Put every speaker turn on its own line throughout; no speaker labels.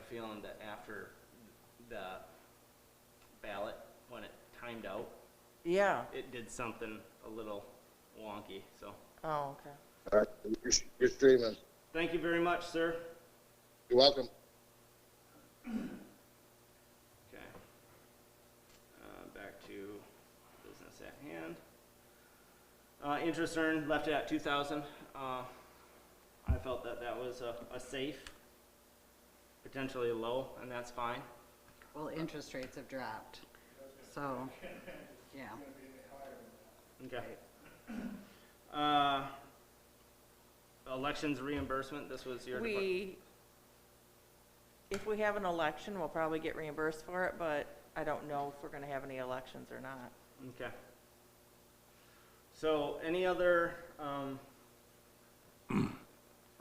feeling that after the ballot, when it timed out,
Yeah.
it did something a little wonky, so.
Oh, okay.
All right, you're streaming.
Thank you very much, sir.
You're welcome.
Okay. Back to business at hand. Interest earned left it at 2,000. I felt that that was a safe, potentially low, and that's fine.
Well, interest rates have dropped, so, yeah.
Okay. Elections reimbursement, this was your department.
If we have an election, we'll probably get reimbursed for it, but I don't know if we're gonna have any elections or not.
Okay. So any other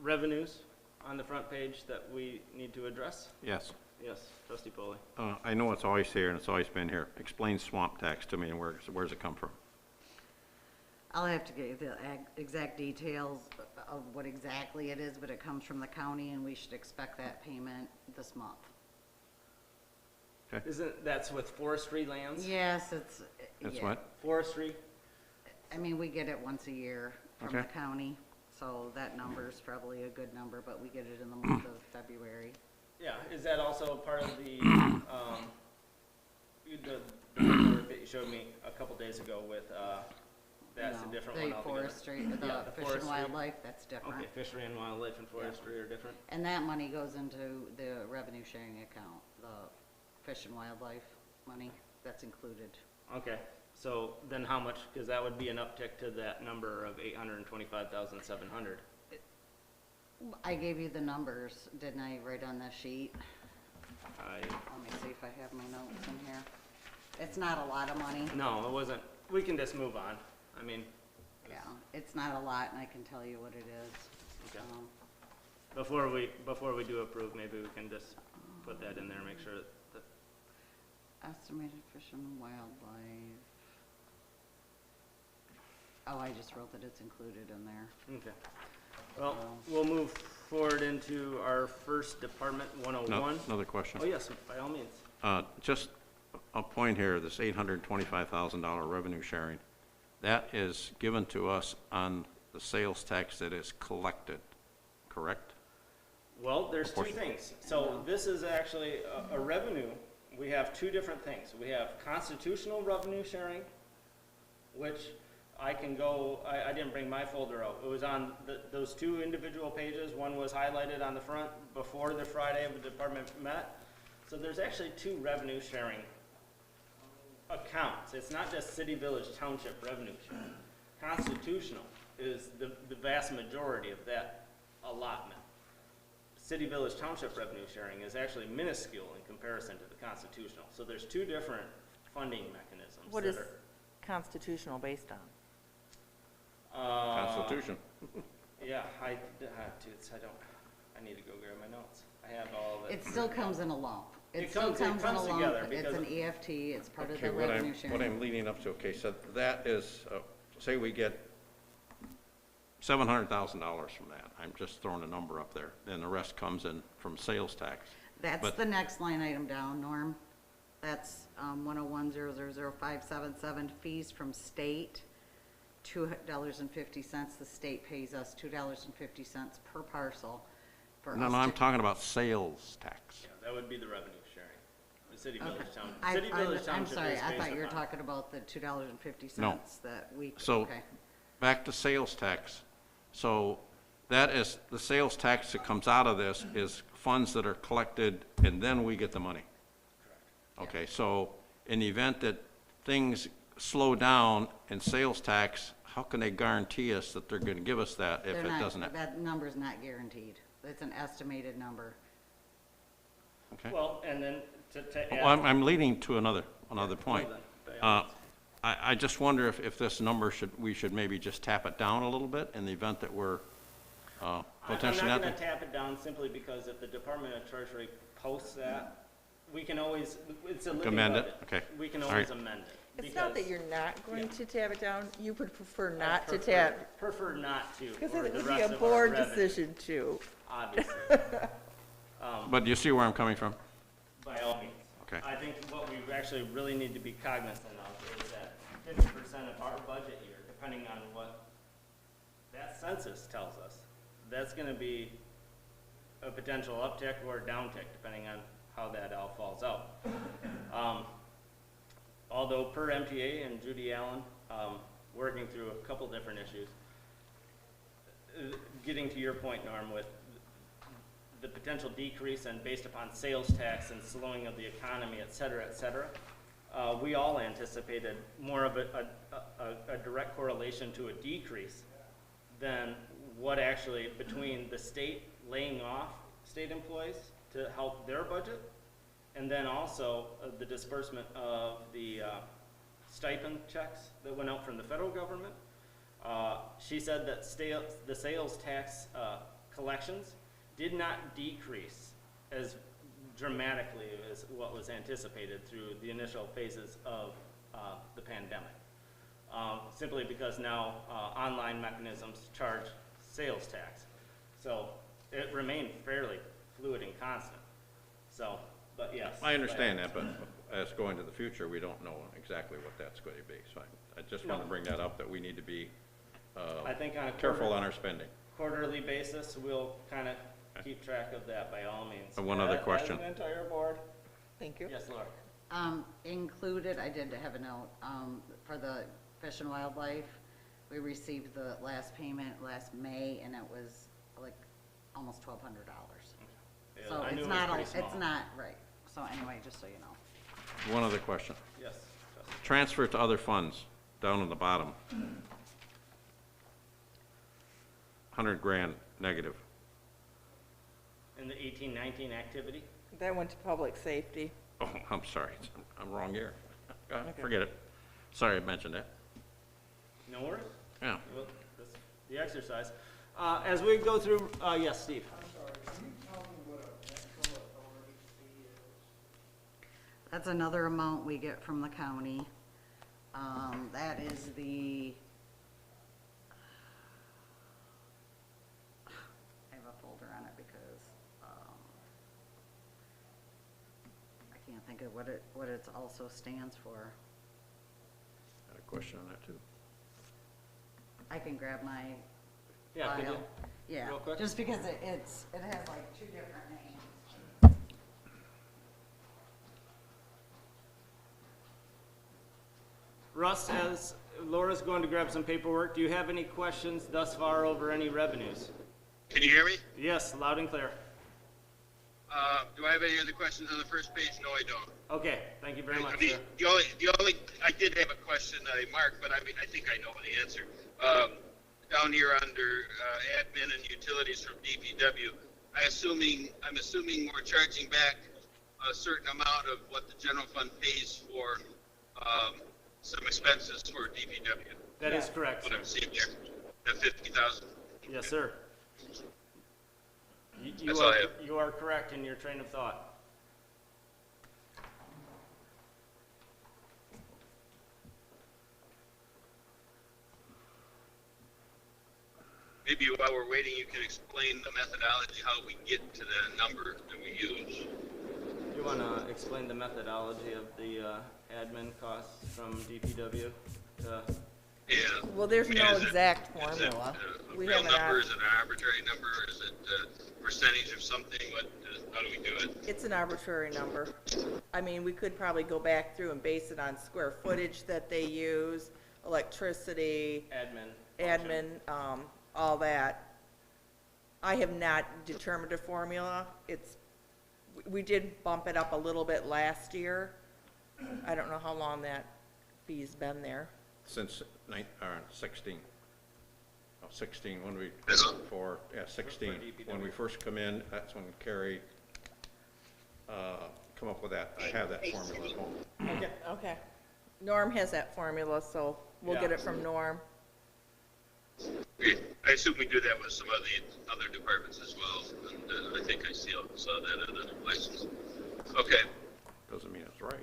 revenues on the front page that we need to address?
Yes.
Yes, trustee Polly.
I know it's always here and it's always been here. Explain swamp tax to me and where's it come from?
I'll have to get you the exact details of what exactly it is, but it comes from the county, and we should expect that payment this month.
That's with forestry lands?
Yes, it's,
That's
yeah.
what?
Forestry?
I mean, we get it once a year from
Okay.
the county, so that number's probably a good number, but we get it in the month of February.
Yeah, is that also part of the report that you showed me a couple days ago with, that's a
No,
different one
the
altogether?
forestry,
Yeah,
the
the
fish and
forestry.
wildlife, that's different.
Okay, fishery and wildlife and forestry are different?
And that money goes into the revenue sharing account, the fish and wildlife money, that's included.
Okay, so then how much, because that would be an uptick to that number of 825,700.
I gave you the numbers, didn't I, right on the sheet?
I,
Let me see if I have my notes in here. It's not a lot of money.
no, it wasn't, we can just move on. I mean,
Yeah, it's not a lot, and I can tell you what it is.
Okay. before we do approve, maybe we can just put that in there, make sure that,
Estimated fish and wildlife. Oh, I just wrote that it's included in there.
okay. Well, we'll move forward into our first department, 101.
Another question.
Oh, yes, by all means.
Just a point here, this $825,000 revenue sharing, that is given to us on the sales tax that is collected, correct?
Well, there's two
Proportion.
things. So this is actually a revenue. We have two different things. We have constitutional revenue sharing, which I can go, I didn't bring my folder out. It was on those two individual pages. One was highlighted on the front before the Friday the department met. So there's actually two revenue sharing accounts. It's not just city, village, township revenue sharing. Constitutional is the vast majority of that allotment. City, village, township revenue sharing is actually minuscule in comparison to the constitutional. So there's two different funding mechanisms.
What
that
is constitutional based on?
Constitution.
Yeah, I need to go grab my notes. I have all of it.
It still comes in a lump.
It
still
comes
in a
together
lump. It's
because-
an EFT, it's part of
Okay,
the
what
revenue
I'm
sharing.
leading up to, okay, so that is, say we get $700,000 from that. I'm just throwing a number up there. Then the rest comes in from sales tax.
That's
but-
the next line item down, Norm. That's 101000577, fees from state, $2.50. The state pays us $2.50 per parcel for
No,
us
no, I'm
to-
talking about sales tax.
Yeah, that would be the revenue sharing. The city,
Okay.
village, township.
I-
City, village,
I'm
township
sorry,
is
I
based
thought you were
upon-
talking about the $2.50 that we,
So-
okay.
Back to sales tax. So that is, the sales tax that comes out of this is funds that are collected and then we get the money. Okay, so in the event that things slow down in sales tax, how can they guarantee us that they're gonna give us that if
They're
it
not-
doesn't?
That number's not guaranteed. It's an estimated number.
Okay.
Well, and then to add.
Well, I'm leading to another point.
Well, then, by all means.
I just wonder if this number we should maybe just tap it down a little bit in the event that we're potentially
I'm not
not.
gonna tap it down simply because if the Department of Treasury posts that, we can always, it's a living
Amend it?
budget.
Okay.
We can
All
always
right.
amend it.
It's not that
because
you're not going
yeah.
to tap it down, you would prefer
I
not to
prefer-
tap,
Prefer not to,
because
for
it
the
would
rest
be a
of our
board
revenue,
decision too.
obviously.
But you see where I'm coming from?
By all means.
Okay.
I think what we actually really need to be cognizant of is that 50% of our budget year, depending on what that census tells us, that's gonna be a potential uptick or downtick, depending on how that all falls out. Although per MTA and Judy Allen, working through a couple different issues, getting to your point, Norm, with the potential decrease and based upon sales tax and slowing of the economy, et cetera, we all anticipated more of a direct correlation to a decrease than what actually, between the state laying off state employees to help their budget, and then also the disbursement of the stipend checks that went out from the federal government. She said that the sales tax collections did not decrease as dramatically as what was anticipated through the initial phases of the pandemic. Simply because now online mechanisms charge sales tax. So it remained fairly fluid and constant. So, but yes.
I understand that, but as going to the future, we don't know exactly what that's going to be. So I just want to bring that up, that we need to be
I think on a
careful on our spending.
quarterly basis, we'll kind of keep track of that by all means.
And one other
As
question.
an entire board.
Thank you.
Yes, Laura.
Included, I did have a note, for the Fish and Wildlife, we received the last payment last May, and it was like almost $1,200.
Yeah,
So
I knew
it's
it was
not,
pretty small.
it's not, right. So anyway, just so you know.
One other question.
Yes, Justin.
Transfer to other funds, down on the bottom. 100 grand negative.
In the 18-19 activity?
That went to public safety.
Oh, I'm sorry, I'm wrong here. Forget it. Sorry I mentioned that.
No worries.
Yeah.
Well, that's the exercise. As we go through, yes, Steve.
I'm sorry, can you tell me what a metro authority fee is?
That's another amount we get from the county. That is the, I have a folder on it because, I can't think of what it also stands for.
Got a question on that too.
I can grab my
Yeah, could you?
file. Yeah,
real quick?
just because it has like two different names.
Russ, as Laura's going to grab some paperwork, do you have any questions thus far over any revenues?
Can you hear me?
Yes, loud and clear.
Do I have any other questions on the first page? No, I don't.
Okay, thank you very much,
I mean,
sir.
I did have a question that I marked, but I mean, I think I know the answer. Down here under admin and utilities from DPW, I'm assuming we're charging back a certain amount of what the general fund pays for some expenses for DPW.
That is correct,
What
sir.
I'm seeing there, that 50,000.
Yes, sir.
That's all I have.
You are correct in your train of thought.
Maybe while we're waiting, you can explain the methodology, how we get to the number that we use.
You want to explain the methodology of the admin costs from DPW to
Yeah.
Well, there's
I mean,
no
is it-
exact
is it
formula.
a
We
real
have an
number?
ar-
Is it an arbitrary number? Is it a percentage of something? How do we do it?
It's an arbitrary number. I mean, we could probably go back through and base it on square footage that they use, electricity,
admin?
admin, all that. I have not determined a formula. We did bump it up a little bit last year. I don't know how long that fee's been there.
Since 16. Oh, 16, when we,
Is it?
16.
DPW.
When we first come in, that's when Carrie come up with that. I have that formula at home.
Okay.
Okay. Norm has that formula, so we'll get
Yeah.
it from Norm.
I assume we do that with some of the other departments as well, and I think I saw that in other places. Okay.
Doesn't mean it's right.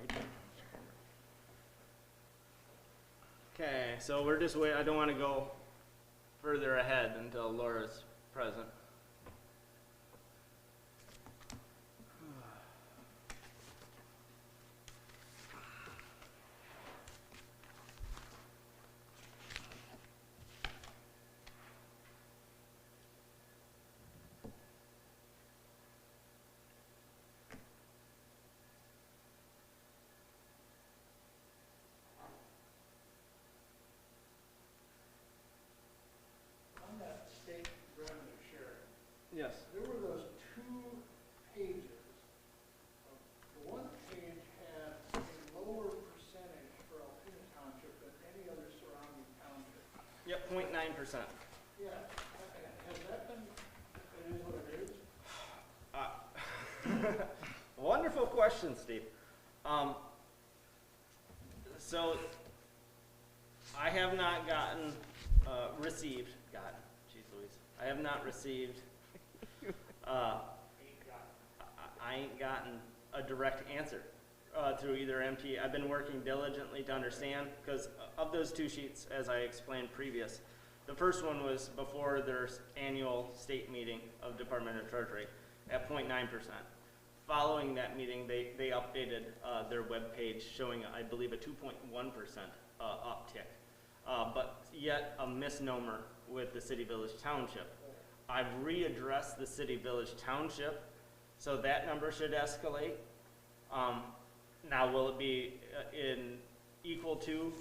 Okay, so we're just waiting. I don't want to go further ahead until Laura's present.
Yeah, has that been, it is what it is?
Wonderful question, Steve. So, I have not I have not received, I ain't gotten a direct answer, through either MT. I've been working diligently to understand, because of those two sheets, as I explained previous, the first one was before their annual state meeting of Department of Treasury at 0.9%. Following that meeting, they updated their webpage showing, I believe, a 2.1% uptick, but yet a misnomer with the city, village, township. I've readdressed the city, village, township, so that number should escalate. Now, will it be equal to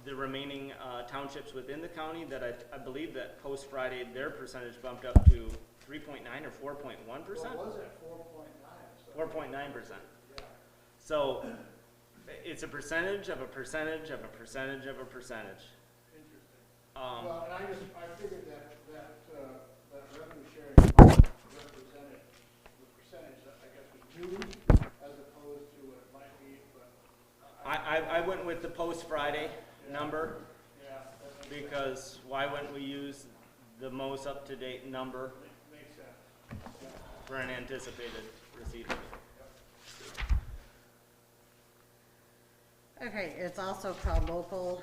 the remaining townships within the county that I believe that post-Friday, their percentage bumped up to 3.9 or 4.1%?
Well, it was at 4.9, so.
4.9%.
Yeah.
So it's a percentage of a percentage of a percentage of a percentage.
Interesting.
Um,
Well, and I figured that revenue sharing represented the percentage that I guess was used as opposed to what it might be, but.
I went with the post-Friday number
Yeah, that makes sense.
because why wouldn't we use the most up-to-date number
Makes sense. Yeah.
for an anticipated receipt?
Okay, it's also called local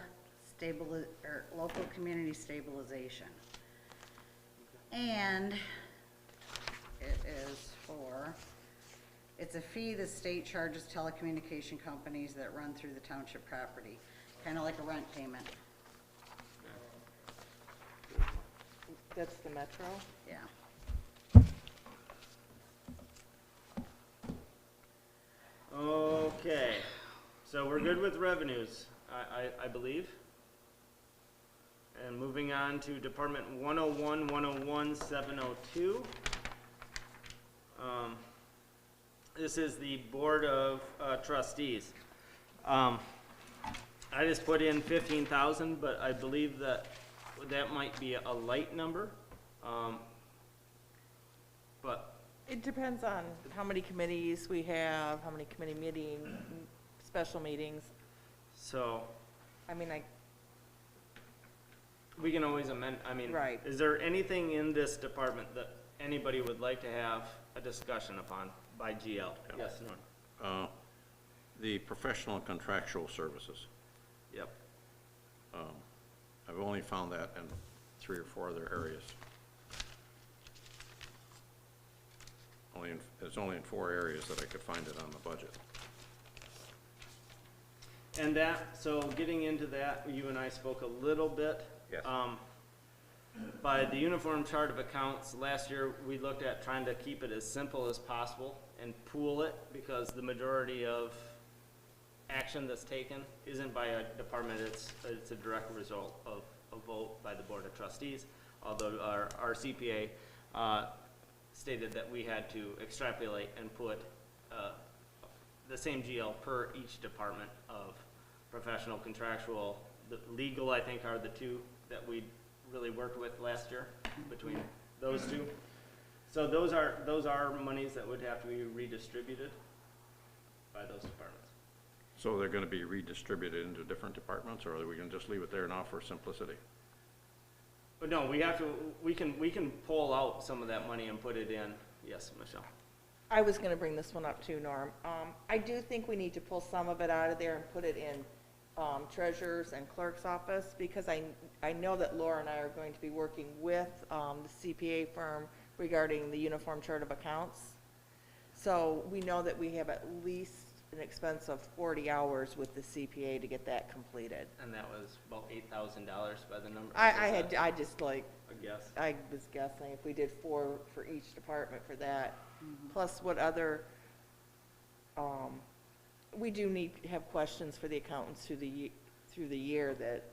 community stabilization. And it is it's a fee the state charges telecommunication companies that run through the township property, kind of like a rent payment,
That's the Metro?
yeah.
Okay, so we're good with revenues, I believe. And moving on to Department 101, 101, 702. This is the Board of Trustees. I just put in 15,000, but I believe that might be a light number. But
It depends on how many committees we have, how many committee meetings, special meetings.
so
I mean,
we can always amend, I mean,
Right.
is there anything in this department that anybody would like to have a discussion upon by GL? Yes, Norm?
The professional and contractual services.
Yep.
I've only found that in 3 or 4 other areas. It's only in 4 areas that I could find it on the budget.
And so getting into that, you and I spoke a little bit.
Yes.
By the Uniform Chart of Accounts, last year, we looked at trying to keep it as simple as possible and pool it, because the majority of action that's taken isn't by a department, it's a direct result of a vote by the Board of Trustees, although our CPA stated that we had to extrapolate and put the same GL per each department of professional, contractual. The legal, I think, are the two that we really worked with last year between those two. So those are monies that would have to be redistributed by those departments.
So they're going to be redistributed into different departments, or are we going to just leave it there now for simplicity?
But no, we can pull out some of that money and put it in. Yes, Michelle.
I was gonna bring this one up too, Norm. I do think we need to pull some of it out of there and put it in treasurer's and clerk's office, because I know that Laura and I are going to be working with the CPA firm regarding the Uniform Chart of Accounts. So we know that we have at least an expense of 40 hours with the CPA to get that completed.
And that was about $8,000 by the number.
I
I
was guessing if we did 4 for each department for that, plus what other, we do need to have questions for the accountants through the year that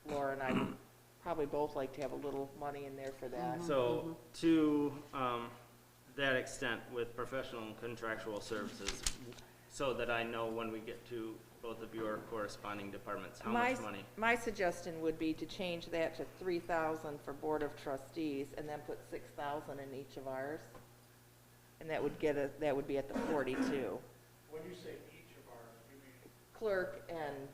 Laura and I would probably both like to have a little money in there for that.
So to that extent, with professional and contractual services, so that I know when we get to both of your corresponding departments, how
My,
much money.
my suggestion would be to change that to 3,000 for Board of Trustees and then put 6,000 in each of ours. And that would get that would be at the 42.
When you say each of ours, you mean,
Clerk and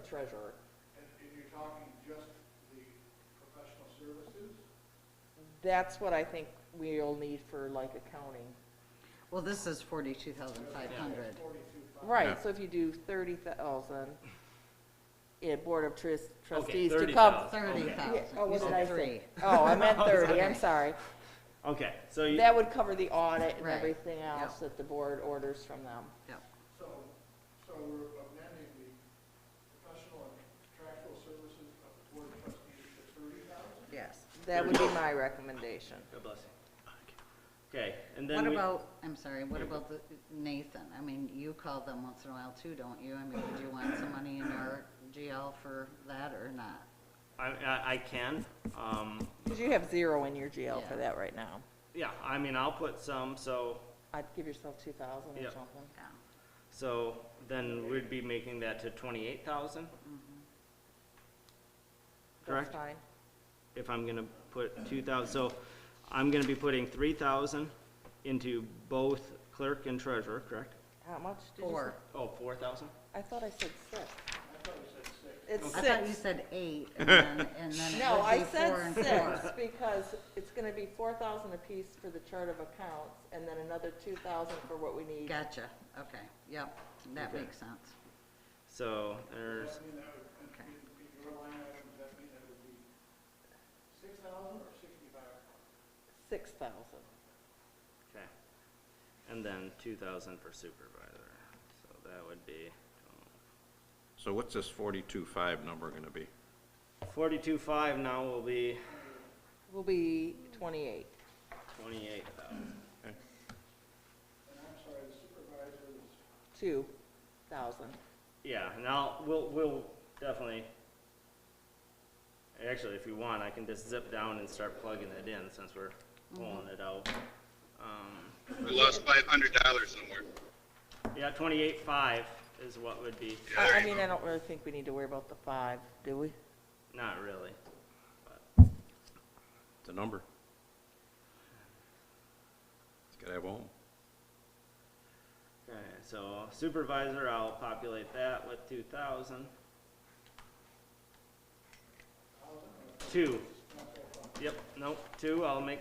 treasurer.
and you're talking just the professional services?
That's what I think we'll need for like accounting.
Well, this is 42,500.
42,500.
Right,
Yeah.
so if you do 30,000, Board of Trustees to
30,000.
cover.
30,000.
Yeah, oh,
You
what did
said
I
3.
say? Oh, I meant 30, I'm
Okay.
sorry.
Okay, so you,
That would cover the audit and
Right,
everything else
yep.
that the board orders from them.
Yep.
So we're amending the professional and contractual services of the Board of Trustees to 30,000?
Yes.
That would be my recommendation.
God bless you. Okay, and then
What
we,
about, I'm sorry, what about the Nathan? I mean, you call them once in a while too, don't you? I mean, would you want some money in your GL for that or not?
I can,
Because you have 0 in your GL for
Yeah.
that right now.
yeah, I mean, I'll put some, so,
I'd give yourself 2,000 or
Yep.
something.
Yeah.
so then we'd be making that to 28,000, correct?
That's fine.
If I'm gonna put 2,000, so I'm gonna be putting 3,000 into both clerk and treasurer, correct?
How much did you
4.
say?
Oh, 4,000?
I thought I said 6.
I thought you said 6.
It's
I thought you
6.
said 8 and then it
No,
would
I
be 4
said
and
6
4.
because it's gonna be 4,000 apiece for the chart of accounts and then another 2,000 for what we need.
Gotcha. Okay. Yep. That
Okay.
makes sense.
So there's,
Does that mean that would,
Okay.
in your line item, does that mean that would be 6,000 or 65,000?
6,000.
okay, and then 2,000 for supervisor, so that would be
So what's this 42.5 number gonna be?
42,500 now will be
Will be 28.
28,000.
Okay.
And I'm sorry, the supervisor is
2,000.
Yeah, and we'll definitely, actually, if you want, I can just zip down and start plugging it in since we're pulling it out.
We lost $500 somewhere.
Yeah, 28,500 is what would be,
Yeah, there
I
you
mean,
go.
I don't really think we need to worry about the 5, do we?
not really.
The number? It's gotta have a home.
Okay, so supervisor, I'll populate that with 2,000. 2. Yep, nope, 2, I'll make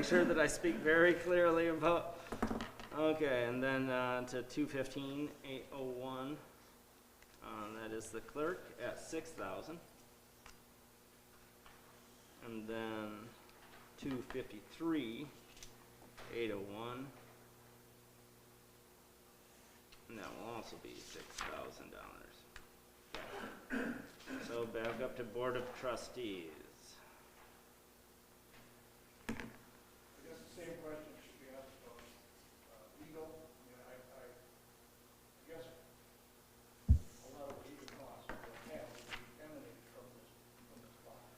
sure that I speak very clearly about, okay, and then, to 215,801. That is the clerk at 6,000. And then 253,801. And that will also be $6,000. Okay. So back up to Board of Trustees.
I guess the same question should be asked about legal. I mean, I guess a lot of legal costs will have to be emanated from this line.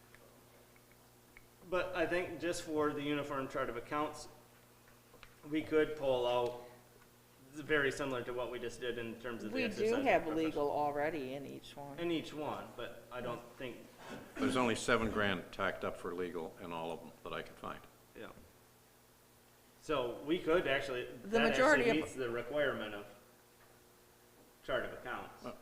But I think just for the uniform chart of accounts, we could pull out very similar to what we just did in terms of the
We
exercise.
do
of
have
professional-
legal already in each one.
In each one, but I don't think,
There's only $7,000 tacked up for legal in all of them that I could find.
yeah. So we could actually,
The
that
majority
actually
of-
meets the requirement of chart of accounts.
Well,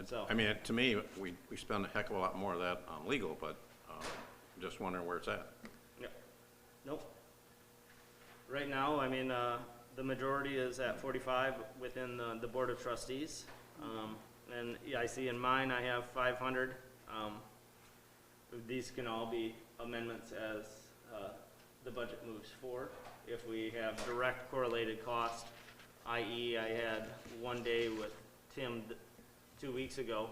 So-
I mean, to me, we spend a heck of a lot more of that on legal, but I'm just wondering where it's at.
Yep. Nope. Right now, I mean, the majority is at 45 within the Board of Trustees. And yeah, I see in mine, I have 500. These can all be amendments as the budget moves forward. If we have direct correlated cost, i.e. I had one day with Tim 2 weeks ago,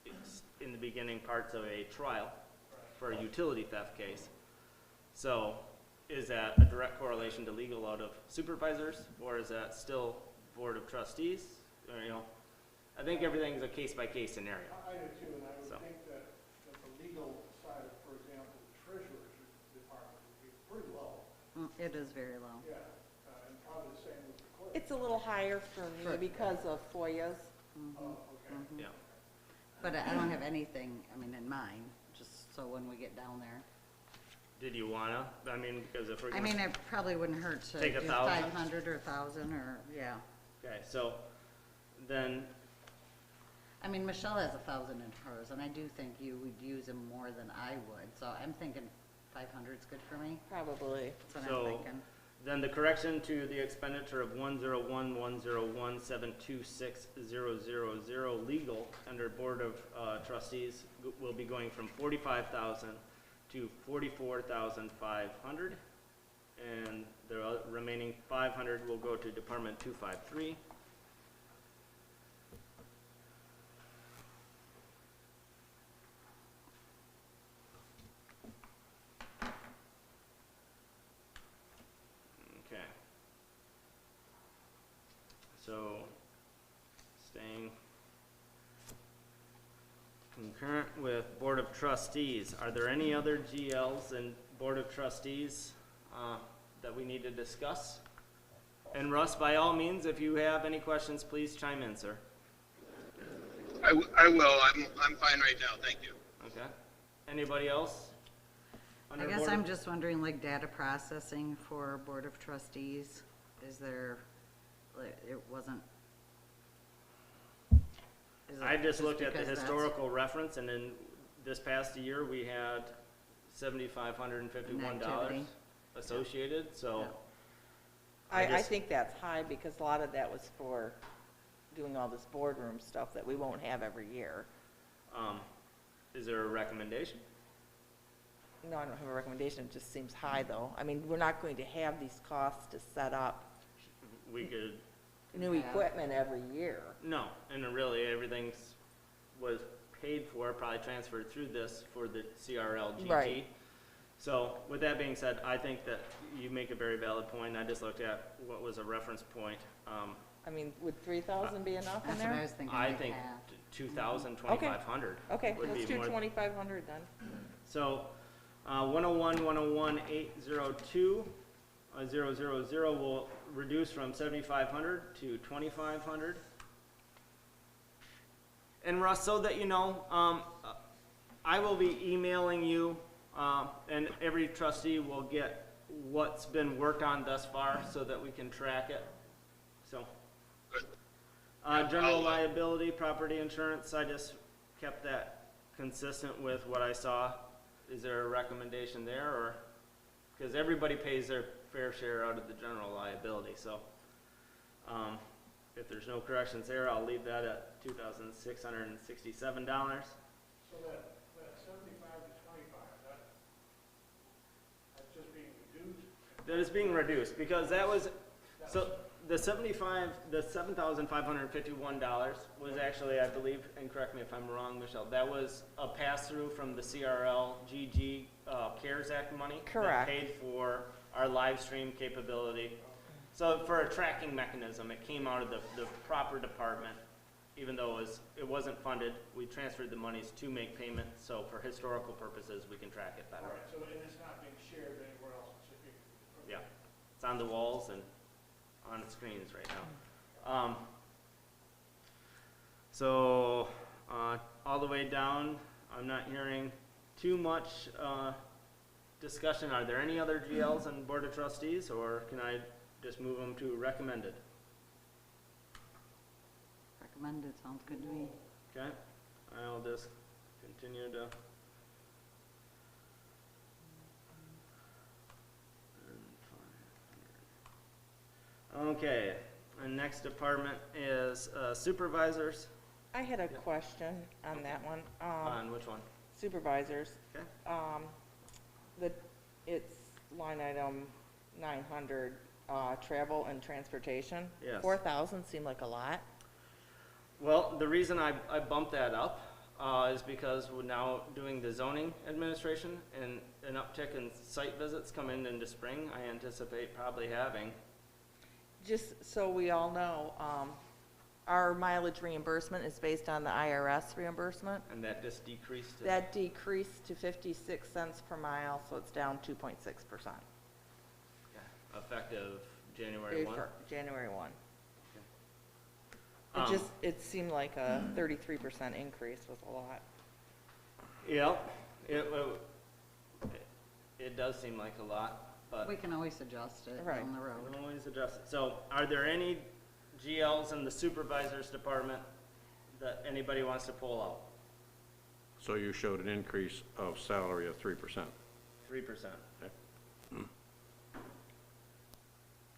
it's in the beginning parts of a trial for a utility theft case. So is that a direct correlation to legal out of supervisors, or is that still Board of Trustees? Or, you know, I think everything's a case-by-case scenario.
I do too, and I would
So.
think that the legal side, for example, the treasurer's department would be pretty low.
It is very low.
Yeah, and probably the same with the clerk.
It's a little higher for me because of FOIAs.
Oh, okay.
Yeah.
But I don't have anything, I mean, in mind, just so when we get down there.
Did you wanna? I mean, because if we're
I
gonna.
mean, it probably wouldn't hurt to
Take
do
1,000?
500 or 1,000 or, yeah.
Okay, so then,
I mean, Michelle has 1,000 in hers, and I do think you would use them more than I would, so I'm thinking 500's good for me.
Probably.
That's what
So-
I'm thinking.
then the correction to the expenditure of 101,101,726,000 legal under Board of Trustees will be going from 45,000 to 44,500. And the remaining 500 will go to Department 253. Okay. So, staying concurrent with Board of Trustees, are there any other GLs in Board of Trustees that we need to discuss? And Russ, by all means, if you have any questions, please chime in, sir.
I will. I'm fine right now. Thank you.
Okay. Anybody else?
I
under
guess
Board
I'm
of-
just wondering, like, data processing for Board of Trustees, is there, like, it wasn't. Is it
I just looked at the
because that's
historical reference, and in this past year, we had $7,551
activity?
associated, so.
Yeah.
I
I
just-
think that's high because a lot of that was for doing all this boardroom stuff that we won't have every year.
Is there a recommendation?
No, I don't have a recommendation, it just seems high though. I mean, we're not going to have these costs to set up
We could,
new
Yeah.
equipment every year.
no, and really, everything's was paid for, probably transferred through this for the CRLGG.
Right.
So, with that being said, I think that you make a very valid point. I just looked at what was a reference point.
I mean, would 3,000 be enough in
That's what I
there?
was thinking,
I
like
think
half.
2,000, 2,500
Okay,
would
let's
be
do
more.
2,500 then.
So, 101, 101,802, 000 will reduce from 7,500 to 2,500. And Russ, so that you know, I will be emailing you, and every trustee will get what's been worked on thus far so that we can track it. So,
Good.
general liability, property insurance, I just kept that consistent with what I saw. Is there a recommendation there, or, because everybody pays their fair share out of the general liability, so, if there's no corrections there, I'll leave that at $2,667.
So that 75 to 25, that's just being reduced?
That is being reduced, because that was, so, the $7,551 was actually, I believe, and correct me if I'm wrong, Michelle, that was a pass-through from the CRLGG CARES Act money.
Correct.
That paid for our live stream capability. So for a tracking mechanism, it came out of the proper department, even though it wasn't funded. We transferred the monies to make payment, so for historical purposes, we can track it better.
All right, so, and it's not being shared anywhere else, it's just being.
Yeah, it's on the walls and on the screens right now. So, all the way down, I'm not hearing too much discussion. Are there any other GLs on Board of Trustees, or can I just move them to recommended?
Recommended, sounds good to me.
Okay, I'll just continue to. Okay, and next department is supervisors.
I had a question on that one.
On which one?
Supervisors,
Okay.
it's line item 900, travel and transportation.
Yes.
4,000 seemed like a lot.
Well, the reason I bumped that up is because we're now doing the zoning administration, and an uptick in site visits coming into spring. I anticipate probably having.
Just so we all know, our mileage reimbursement is based on the IRS reimbursement.
And that just decreased to.
That decreased to 56 cents per mile, so it's down 2.6%.
Yeah, effective January 1?
January 1.
Um,
It seemed like a 33% increase was a lot.
Yeah, it does seem like a lot, but
We can always adjust it
Right.
down the
we
road.
can always adjust it. So are there any GLs in the supervisor's department that anybody wants to pull out?
So you showed an increase of salary of 3%.
3%.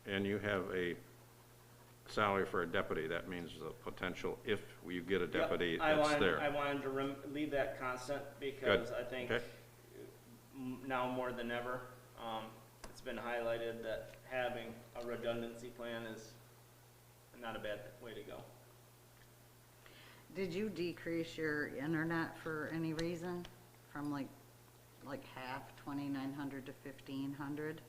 And you have a salary for a deputy. That means the potential, if you get a deputy,
Yep, I
that's
wanted-
there.
I wanted to leave that constant because I think
Okay.
now more than ever, it's been highlighted that having a redundancy plan is not a bad way to go.
Did you decrease your internet for any reason? From like half, 2,900 to 1,500?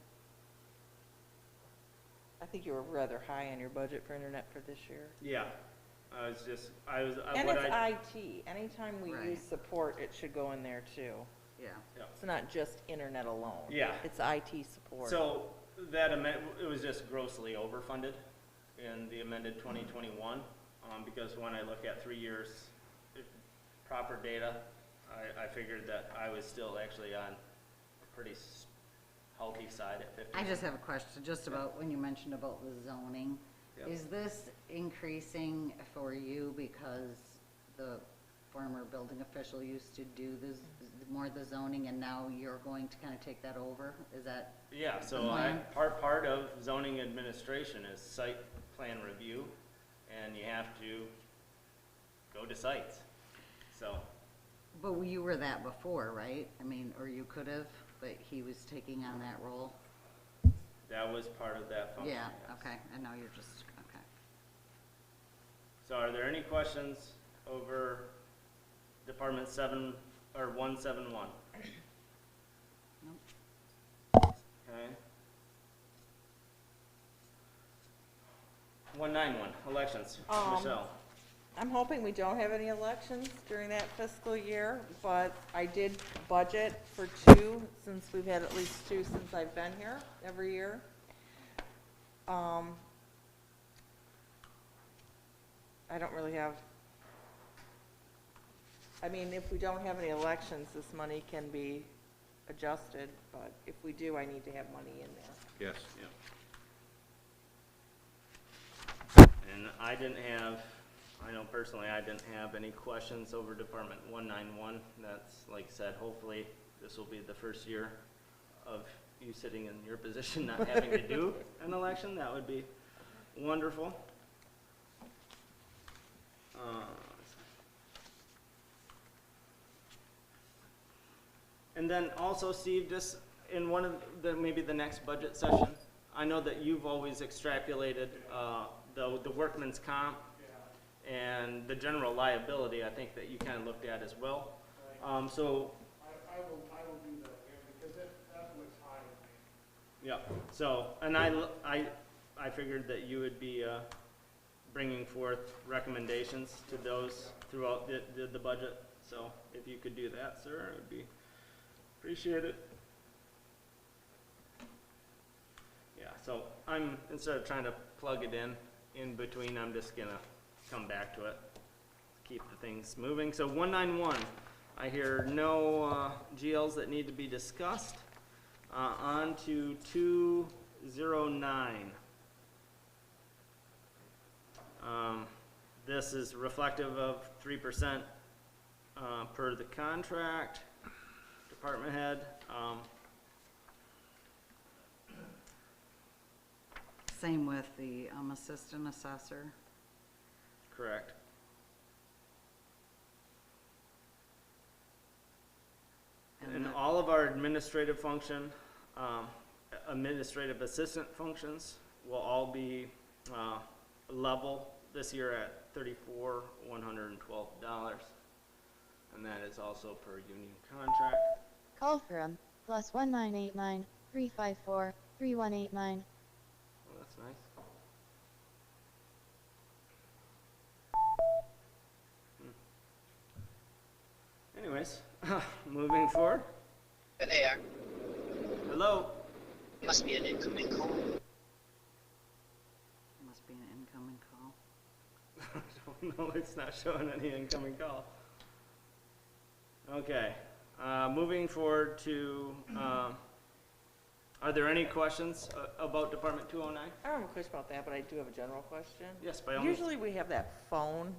I think you were rather high on your budget for internet for this year.
Yeah, I was,
And
what
it's
I,
IT. Anytime we
Right.
use support, it should go in there too.
Yeah.
It's not just internet alone.
Yeah.
It's IT support.
so that it was just grossly overfunded in the amended 2021, because when I look at 3 years, proper data, I figured that I was still actually on a pretty healthy side at 50.
I just have a question, just about when you mentioned about the zoning.
Yep.
Is this increasing for you because the former building official used to do this, more the zoning, and now you're going to kind of take that over? Is that,
Yeah, so
plan?
part of zoning administration is site plan review, and you have to go to sites. So,
but you were that before, right? I mean, or you could have, but he was taking on that role?
that was part of that function.
Yeah,
yes.
okay, and now you're just, okay.
So are there any questions over Department 7, or 171?
Nope.
Okay. 191, elections, Michelle.
I'm hoping we don't have any elections during that fiscal year, but I did budget for 2, since we've had at least 2 since I've been here every year. I don't really have, I mean, if we don't have any elections, this money can be adjusted, but if we do, I need to have money in there.
Yes.
And I know personally I didn't have any questions over Department 191. That's, like I said, hopefully this will be the first year of you sitting in your position, not having to do an election. That would be wonderful. And then also, Steve, just in one of maybe the next budget session, I know that you've always extrapolated the workman's comp and the general liability, I think that you kind of looked at as well. So,
I will do that, yeah, because that's what's high.
yeah, so, and I figured that you would be bringing forth recommendations to those throughout the budget. So if you could do that, sir, it would be appreciated. Yeah, so instead of trying to plug it in between, I'm just gonna come back to it, keep the things moving. So 191, I hear no GLs that need to be discussed. On to 209. This is reflective of 3% per the contract, department head.
Same with the assistant assessor.
Correct. And
the-
all of our administrative function, administrative assistant functions will all be level this year at $34,112. And that is also per union contract.
Call from +1989 354 3189.
Well, that's nice. Anyways, moving forward.
There.
Hello.
Must be an incoming call.
No, it's not showing any incoming call. Okay, moving forward to, are there any questions about Department 209?
I don't have a question about that, but I do have a general question.
Yes, by all means.
Usually we have that phone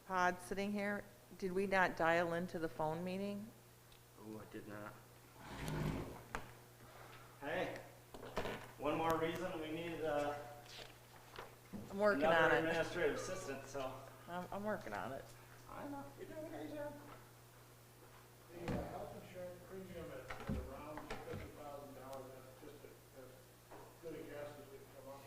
pod sitting here. Did we not dial into the phone meeting?
Oh, I did not. Hey, one more reason we need
I'm working
another
on it.
administrative assistant, so.
I'm working on it.
I know, you're doing a great job.
The health insurance premium at around $50,000, that's just as good a guess as we can come up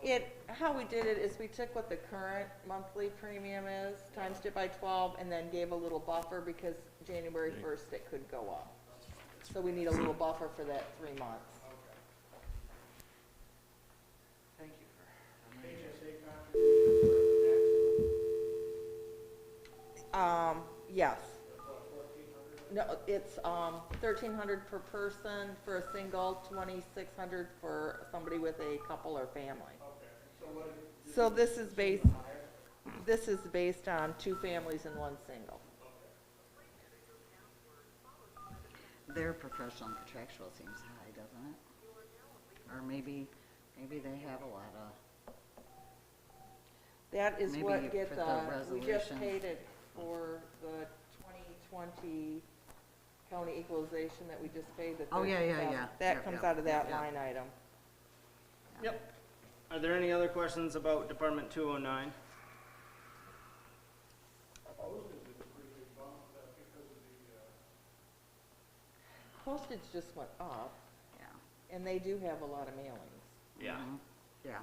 with.
How we did it is we took what the current monthly premium is, times it by 12, and then gave a little buffer because January 1st it could go up. So we need a little buffer for that 3 months.
Thank you for.
HSA
Yes. No, it's, 1,300 per person for a single, 2,600 for somebody with a couple or family. So this is based on 2 families and 1 single.
Their professional and contractual seems high, doesn't it? Or maybe they have a lot of,
That is
Maybe
what
for
gets,
the
we just
resolution.
paid it for the 2020 county equalization that we just paid. The
Oh, yeah, yeah,
13,000.
yeah.
That
Yep,
comes
yep,
out of that
yep.
line item.
Yep. Are there any other questions about Department 209?
Postage just went up,
yeah.
and they do have a lot of mailings.
Yeah.
Mhm. Yeah,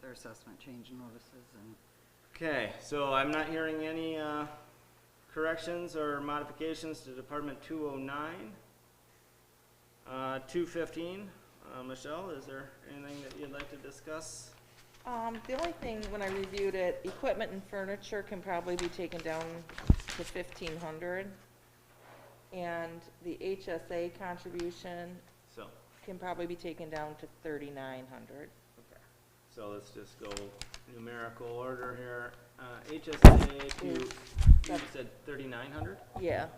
their assessment change notices and,
Okay, so I'm not hearing any corrections or modifications to Department 209. 215, Michelle, is there anything that you'd like to discuss?
The only thing, when I reviewed it, equipment and furniture can probably be taken down to 1,500. And the HSA contribution
So,
can probably be taken down to 3,900.
okay, so let's just go numerical order here. HSA to, you said 3,900?
Yeah,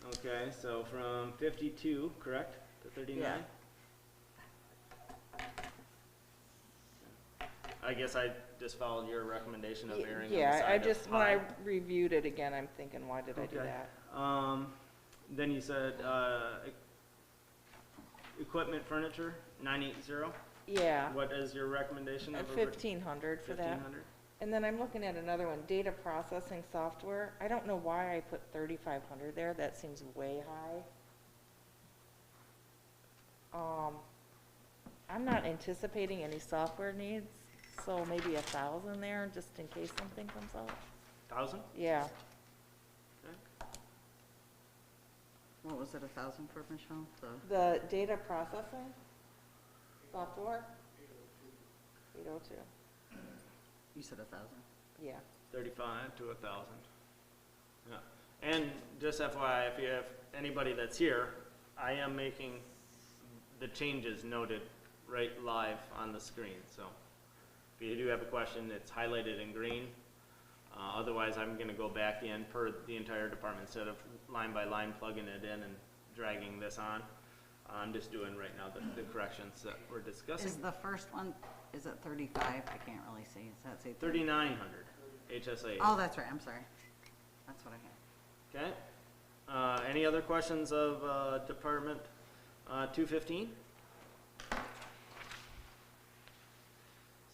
Okay, so from 52, correct, to 39? I guess I just followed your recommendation of erring on the
yeah,
side
I
of
just, when I
high.
reviewed it again, I'm thinking, why did I do
Okay.
that?
Then you said, equipment, furniture, 980?
Yeah,
What is your recommendation
at
of
1,500 for that.
1,500?
And then I'm looking at another one, data processing software. I don't know why I put 3,500 there, that seems way high. I'm not anticipating any software needs, so maybe 1,000 there, just in case something comes up.
1,000?
Yeah,
what was it, 1,000 for, Michelle?
the data processing software? 802,
You said 1,000?
yeah.
35 to 1,000. Yeah. And just FYI, if you have anybody that's here, I am making the changes noted right live on the screen. So if you do have a question, it's highlighted in green. Otherwise, I'm going to go back in per the entire department instead of line by line plugging it in and dragging this on. I'm just doing right now the corrections that we're discussing.
Is the first one, is it 35? I can't really see. Does that say
3,900 HSA.
Oh, that's right, I'm sorry. That's what I had.
Okay. Any other questions of Department 215?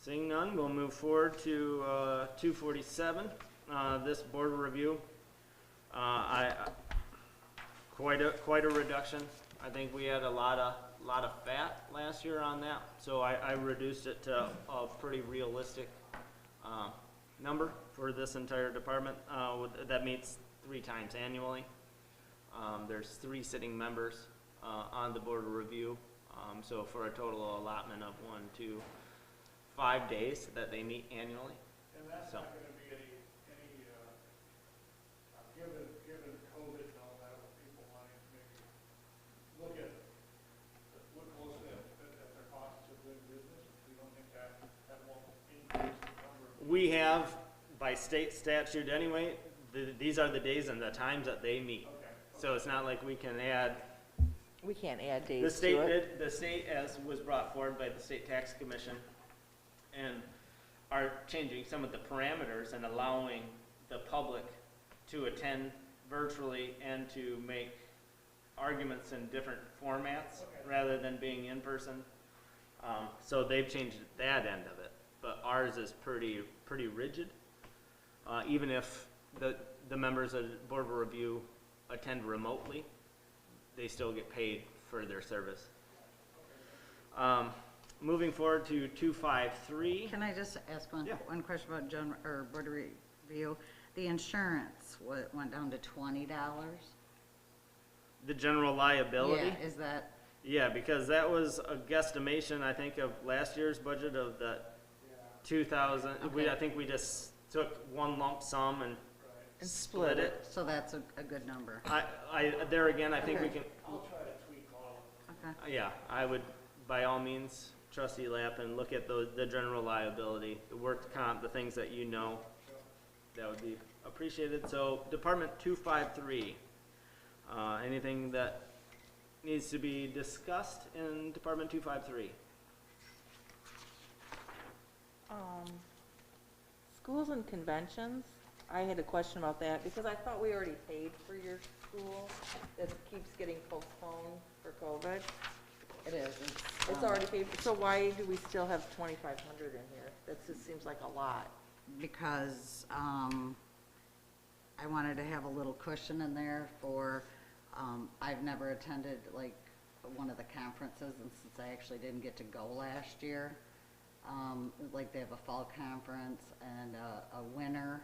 Seeing none, we'll move forward to 247. This board review, quite a reduction. I think we had a lot of fat last year on that, so I reduced it to a pretty realistic number for this entire department. That meets 3 times annually. There's 3 sitting members on the board of review, so for a total allotment of 1, 2, 5 days that they meet annually.
And that's
So.
not gonna be any given COVID and all that, with people wanting to maybe look closely at their costs of doing business, we don't think that won't increase the number of.
We have by state statute anyway, these are the days and the times that they meet. So it's not like we can add,
We can't add
the
days
state
to it.
did, the state as was brought forward by the state tax commission and are changing some of the parameters and allowing the public to attend virtually and to make arguments in different formats rather than being in person. So they've changed that end of it, but ours is pretty rigid. Even if the members of the Board of Review attend remotely, they still get paid for their service. Moving forward to 253.
Can I just ask
Yeah.
one question about Board of Review? The insurance went down to $20?
The general liability.
Yeah, is that,
Yeah, because that was a guesstimation, I think, of last year's budget of the 2,000.
Okay.
I think we just took one lump sum and
And
split it.
so that's a good number?
There again, I think we
Okay.
can,
I'll try to tweak all of them.
Okay.
yeah, I would, by all means, trustee Lappin, look at the general liability, the work comp, the things that you know. That would be appreciated. So, Department 253, anything that needs to be discussed in Department 253?
Schools and conventions, I had a question about that because I thought we already paid for your school that keeps getting postponed for COVID.
It is.
It's already paid, so why do we still have 2,500 in here? That just seems like a lot.
Because I wanted to have a little cushion in there for, I've never attended like one of the conferences, and since I actually didn't get to go last year, like they have a fall conference and a winter,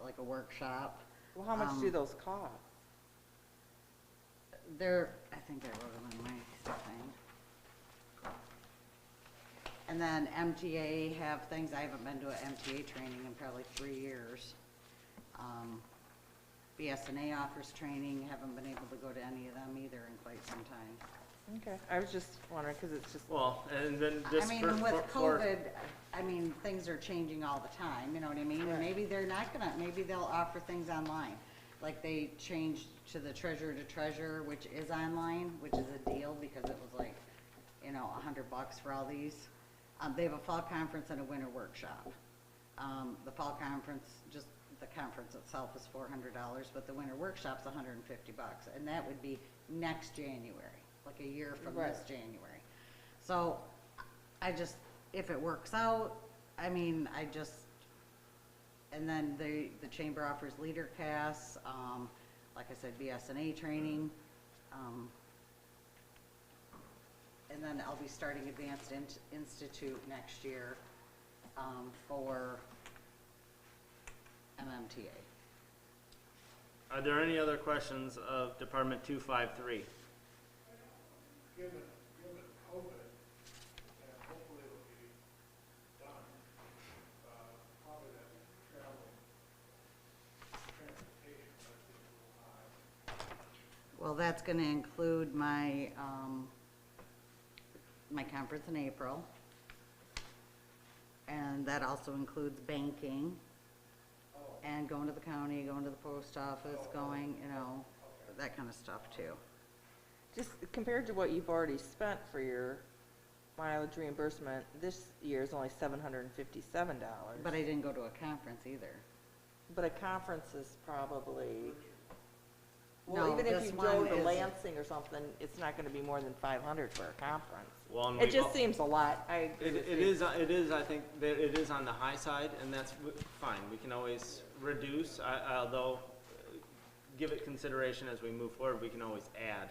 like a workshop.
Well, how much do those cost?
I think I wrote them in my thing. And then MTA have things, I haven't been to an MTA training in probably 3 years. BSNA offers training, haven't been able to go to any of them either in quite some time.
Okay, I was just wondering, because it's just,
Well, and then
I
just
mean,
for,
with
for-
COVID, I mean, things are changing all the time, you know what I mean?
Right.
Maybe they're not gonna, maybe they'll offer things online. Like they changed to the treasurer to treasurer, which is online, which is a deal because it was like, you know, $100 for all these. They have a fall conference and a winter workshop. The fall conference, just the conference itself is $400, but the winter workshop's $150, and that would be next January, like a year from this
Right.
January. So, I just, if it works out, I mean, and then the chamber offers leader casts, like I said, BSNA training, and then I'll be starting Advanced Institute next year, for MMTA.
are there any other questions of Department 253?
Given COVID, and hopefully it'll be done, probably that travel, transportation, might be a little high.
Well, that's gonna include my, my conference in April. And that also includes banking, and going to the county, going to the post office, going, you know, that kind of stuff too.
just compared to what you've already spent for your mileage reimbursement, this year is only $757.
But I didn't go to a conference either.
But a conference is probably,
No,
well, even if
this
you go
one
to
is-
Lansing or something, it's not gonna be more than 500 for a conference.
Well, and
It
we've
just
al-
seems a lot, I agree
It
with
it
you.
is, I think, that it is on the high side, and that's fine. We can always reduce, although, give it consideration as we move forward, we can always add.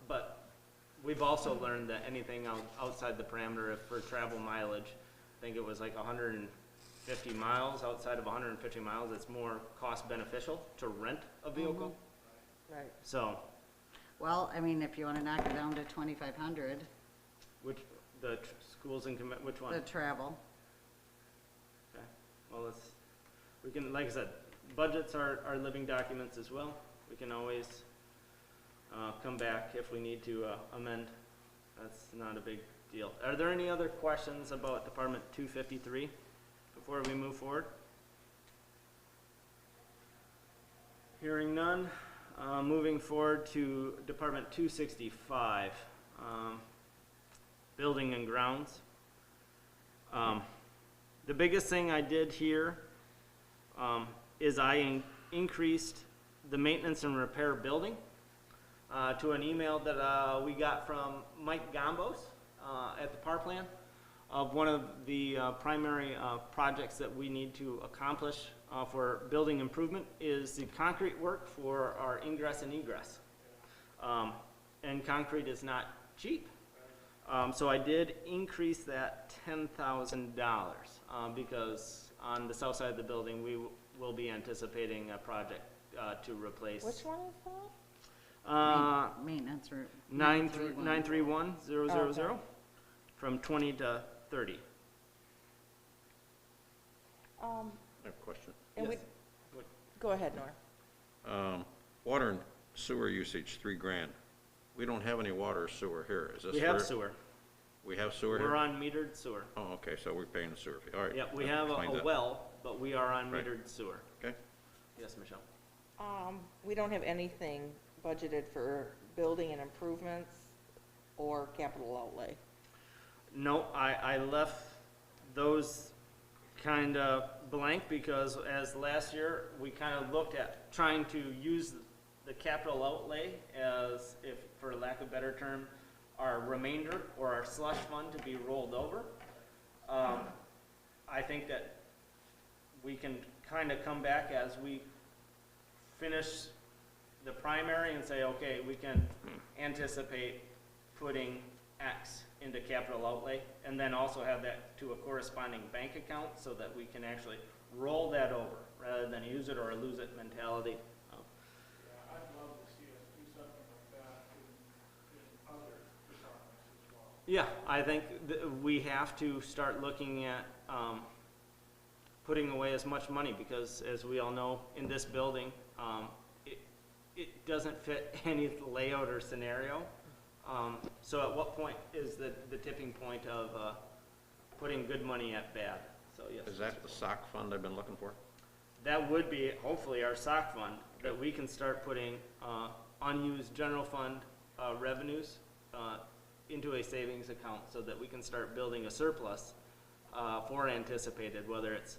But we've also learned that anything outside the parameter of for travel mileage, I think it was like 150 miles, outside of 150 miles, it's more cost beneficial to rent a vehicle.
Right.
So,
Well, I mean, if you wanna knock it down to 2,500,
schools and which one?
the travel.
Okay, well, we can, like I said, budgets are living documents as well. We can always come back if we need to amend. That's not a big deal. Are there any other questions about Department 253 before we move forward? Hearing none, moving forward to Department 265, Building and Grounds. The biggest thing I did here is I increased the maintenance and repair building to an email that we got from Mike Gombos at the power plant of one of the primary projects that we need to accomplish for building improvement is the concrete work for our ingress and egress. And concrete is not cheap. So I did increase that $10,000 because on the south side of the building, we will be anticipating a project to replace.
Which one is that?
Maintenance or.
931000
Okay.
from 20 to 30.
I have a question.
And we,
Yes. What-
go ahead, Nora.
Water and sewer usage, $3,000. We don't have any water or sewer here. Is this
We have
where-
sewer.
We have sewer here?
We're on metered sewer.
Oh, okay, so we're paying the sewer fee. All right.
Yep, we
that
have
explains
a
it.
well, but we are on
Right.
metered sewer.
Okay.
Yes, Michelle?
We don't have anything budgeted for building and improvements or capital outlay.
No, I left those kind of blank because as last year, we kind of looked at trying to use the capital outlay as, if, for lack of a better term, our remainder or our slush fund to be rolled over. I think that we can kind of come back as we finish the primary and say, okay, we can anticipate putting X into capital outlay, and then also have that to a corresponding bank account so that we can actually roll that over rather than use it or lose it mentality.
Yeah, I'd love to see us do something like that in other departments as well.
Yeah, I think we have to start looking at putting away as much money because, as we all know, in this building, it doesn't fit any layout or scenario. So at what point is the tipping point of putting good money at bad? So yes.
Is that the SOC fund I've been looking for?
That would be hopefully our SOC fund that we can start putting unused general fund revenues into a savings account so that we can start building a surplus for anticipated, whether it's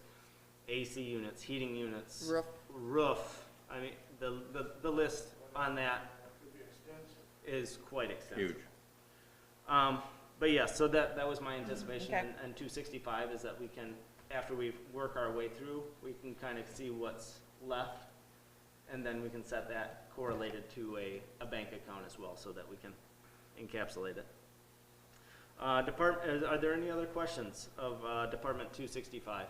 AC units, heating units, roof. I mean, the list on that is quite extensive.
Huge.
But yeah, so that was my anticipation,
Okay.
and 265 is that we can, after we work our way through, we can kind of see what's left, and then we can set that correlated to a bank account as well, so that we can encapsulate it. Are there any other questions of Department 265?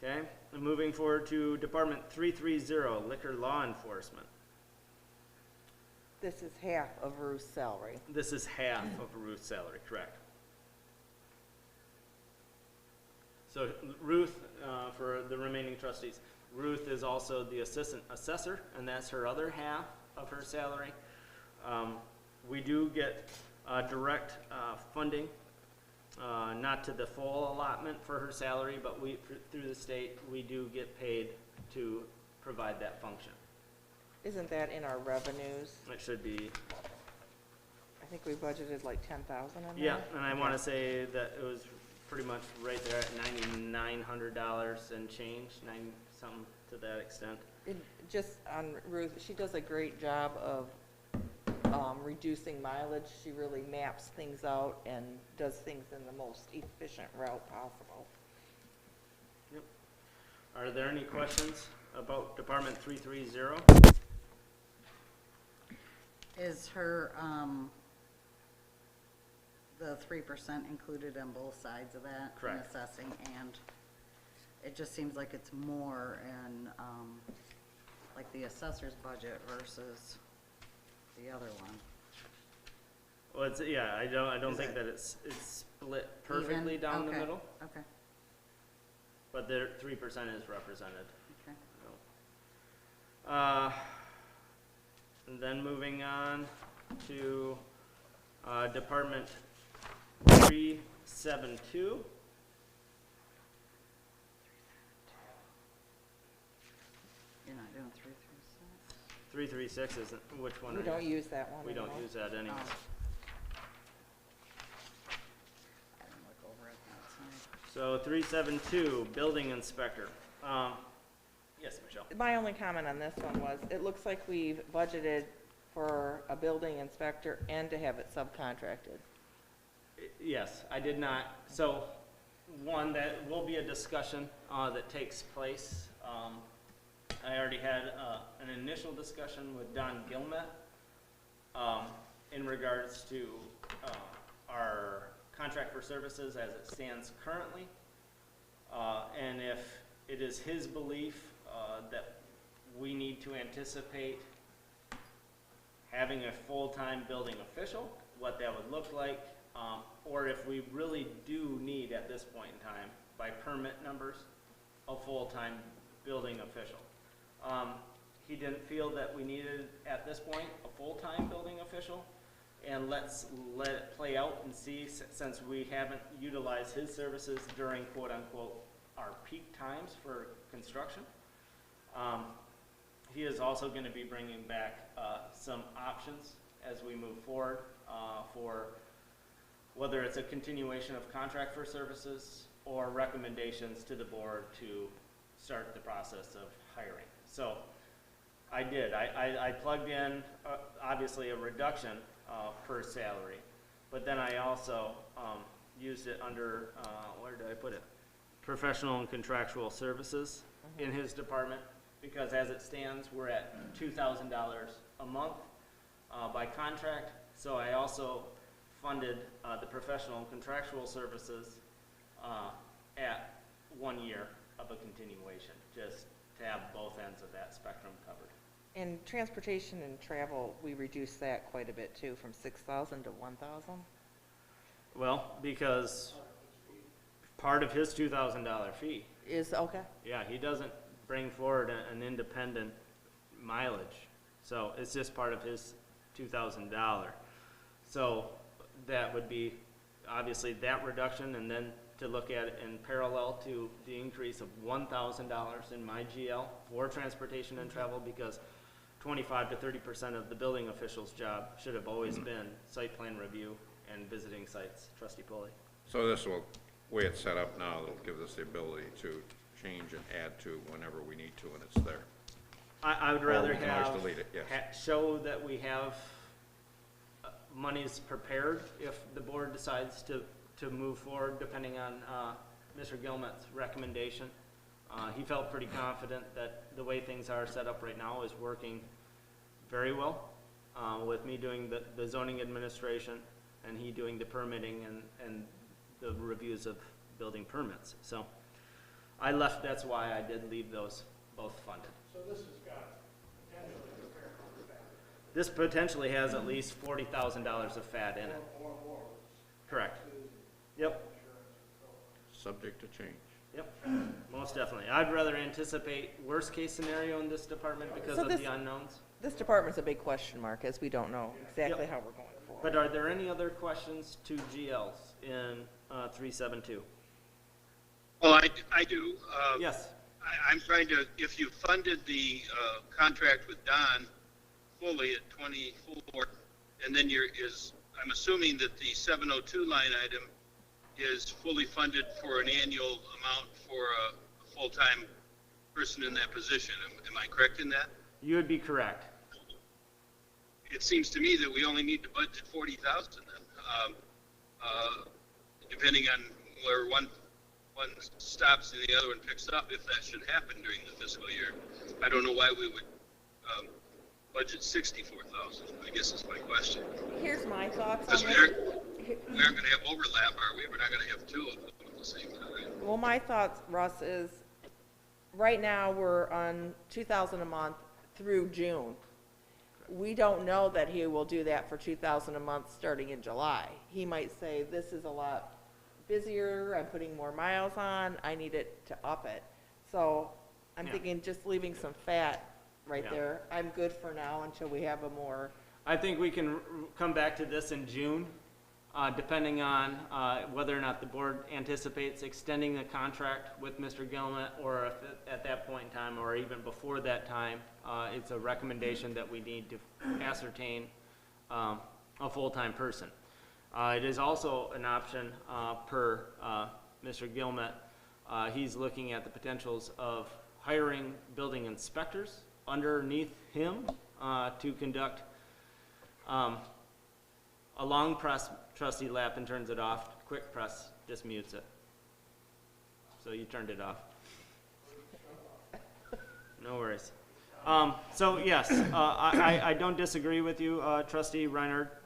Okay, and moving forward to Department 330, Liquor Law Enforcement.
This is half of Ruth's salary.
This is half of Ruth's salary, correct? So Ruth, for the remaining trustees, Ruth is also the assistant assessor, and that's her other half of her salary. We do get direct funding, not to the full allotment for her salary, but through the state, we do get paid to provide that function.
Isn't that in our revenues?
It should be,
I think we budgeted like 10,000 in there.
yeah, and I want to
Okay.
say that it was pretty much right there at $9,900 and change, something to that extent.
Just on Ruth, she does a great job of reducing mileage. She really maps things out and does things in the most efficient route possible.
Yep. Are there any questions about Department 330?
Is her, the 3% included on both sides of that? in
Correct.
Assessing, and it just seems like it's more in, like the assessor's budget versus the other one.
Well, it's, yeah, I don't
Is
think
it
that it's split perfectly
Even?
down the
Okay,
middle,
Okay,
but the 3% is represented.
okay.
And then moving on to Department 372. 336 isn't, which one?
We
are
don't
you-
use that one
We don't
anymore.
use that anymore.
I didn't look over it, that's fine.
So 372, building inspector. Yes, Michelle?
My only comment on this one was, it looks like we've budgeted for a building inspector and to have it subcontracted.
Yes, I did not, so, one, that will be a discussion that takes place. I already had an initial discussion with Don Gilmet in regards to our contract for services as it stands currently. And if it is his belief that we need to anticipate having a full-time building official, what that would look like, or if we really do need at this point in time, by permit numbers, a full-time building official. He didn't feel that we needed, at this point, a full-time building official, and let's let it play out and see, since we haven't utilized his services during quote-unquote our peak times for construction. He is also going to be bringing back some options as we move forward for whether it's a continuation of contract for services or recommendations to the board to start the process of hiring. So I did. I plugged in, obviously, a reduction per salary, but then I also used it under, where did I put it? Professional and contractual services in his department, because as it stands, we're at $2,000 a month by contract. So I also funded the professional and contractual services at 1 year of a continuation, just to have both ends of that spectrum covered.
In transportation and travel, we reduced that quite a bit too, from 6,000 to 1,000.
Well, because part of his $2,000 fee,
Is, okay.
yeah, he doesn't bring forward an independent mileage. So it's just part of his $2,000. So that would be obviously that reduction, and then to look at it in parallel to the increase of $1,000 in my GL for transportation and travel, because 25 to 30% of the building official's job should have always been site plan review and visiting sites. Trustee Pulley.
So this will, way it's set up now, it'll give us the ability to change and add to whenever we need to, and it's there.
I would
Or
rather
we can always
have,
delete it, yes.
show that we have monies prepared if the board decides to move forward, depending on Mr. Gilmet's recommendation. He felt pretty confident that the way things are set up right now is working very well, with me doing the zoning administration and he doing the permitting and the reviews of building permits. So I left, that's why I did leave those both funded.
So this has got potentially a fair amount of fat,
This potentially has at least $40,000 of fat in it.
or more,
Correct.
taxes,
Yep.
insurance, and so on.
Subject to change.
Yep, most definitely. I'd rather anticipate worst-case scenario in this department because
So
of
this-
the unknowns.
This department's a big question mark, as we don't know exactly
Yep.
how we're going forward.
But are there any other questions to GLs in 372?
Well, I do.
Yes,
I'm trying to, if you funded the contract with Don fully at 24, and then I'm assuming that the 702 line item is fully funded for an annual amount for a full-time person in that position. Am I correct in that?
you would be correct.
It seems to me that we only need to budget 40,000 then, depending on where one stops and the other one picks up, if that should happen during the fiscal year. I don't know why we would budget 64,000, I guess is my question.
Here's my thoughts
Because
on
we
this.
aren't going to have overlap, are we? We're not going to have two of them at the same time.
Well, my thoughts, Russ, is right now we're on 2,000 a month through June. We don't know that he will do that for 2,000 a month starting in July. He might say, this is a lot busier, I'm putting more miles on, I need it to up it. So I'm
Yeah.
thinking just leaving some fat right
Yeah.
there. I'm good for now until we have a more,
I think we can come back to this in June depending on whether or not the board anticipates extending the contract with Mr. Gilmet, or if at that point in time, or even before that time, it's a recommendation that we need to ascertain a full-time person. It is also an option per Mr. Gilmet. He's looking at the potentials of hiring building inspectors underneath him to conduct a long press. Trustee Lappin turns it off. Quick press just mutes it. So you turned it off. No worries. So yes, I don't disagree with you, Trustee Reinhardt.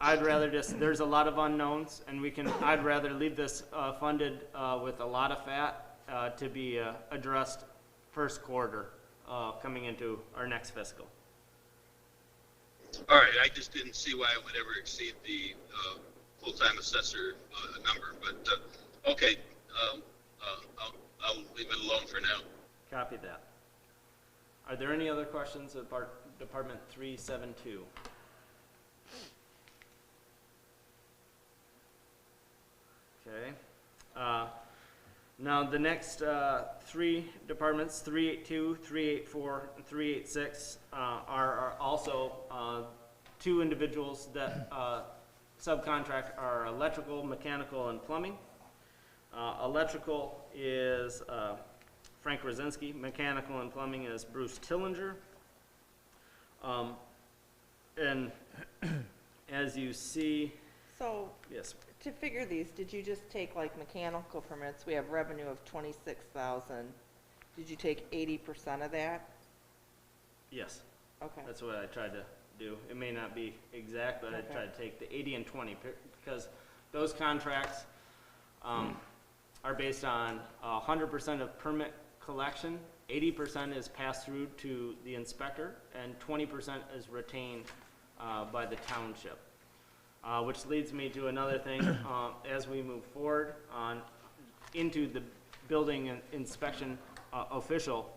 I'd rather there's a lot of unknowns, and I'd rather leave this funded with a lot of fat to be addressed first quarter coming into our next fiscal.
All right, I just didn't see why it would ever exceed the full-time assessor number, but okay, I'll leave it alone for now.
Copy that. Are there any other questions about Department 372? Okay. Now the next three departments, 382, 384, and 386, are also two individuals that subcontract our electrical, mechanical, and plumbing. Electrical is Frank Rosinski. Mechanical and plumbing is Bruce Tillinger. And as you see,
So,
yes,
to figure these, did you just take like mechanical permits? We have revenue of 26,000. Did you take 80% of that?
yes,
Okay.
that's what I tried to do. It may not be exact, but I
Okay.
tried to take the 80 and 20 because those contracts are based on 100% of permit collection, 80% is passed through to the inspector, and 20% is retained by the township. Which leads me to another thing, as we move forward into the building and inspection official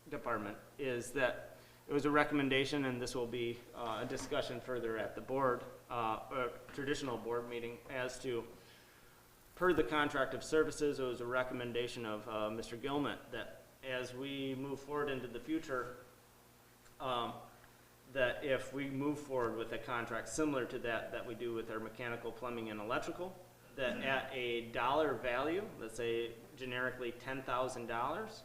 department, is that it was a recommendation, and this will be a discussion further at the board, traditional board meeting, as to, per the contract of services, it was a recommendation of Mr. Gilmet that as we move forward into the future, that if we move forward with a contract similar to that we do with our mechanical, plumbing, and electrical, that at a dollar value, let's say generically $10,000,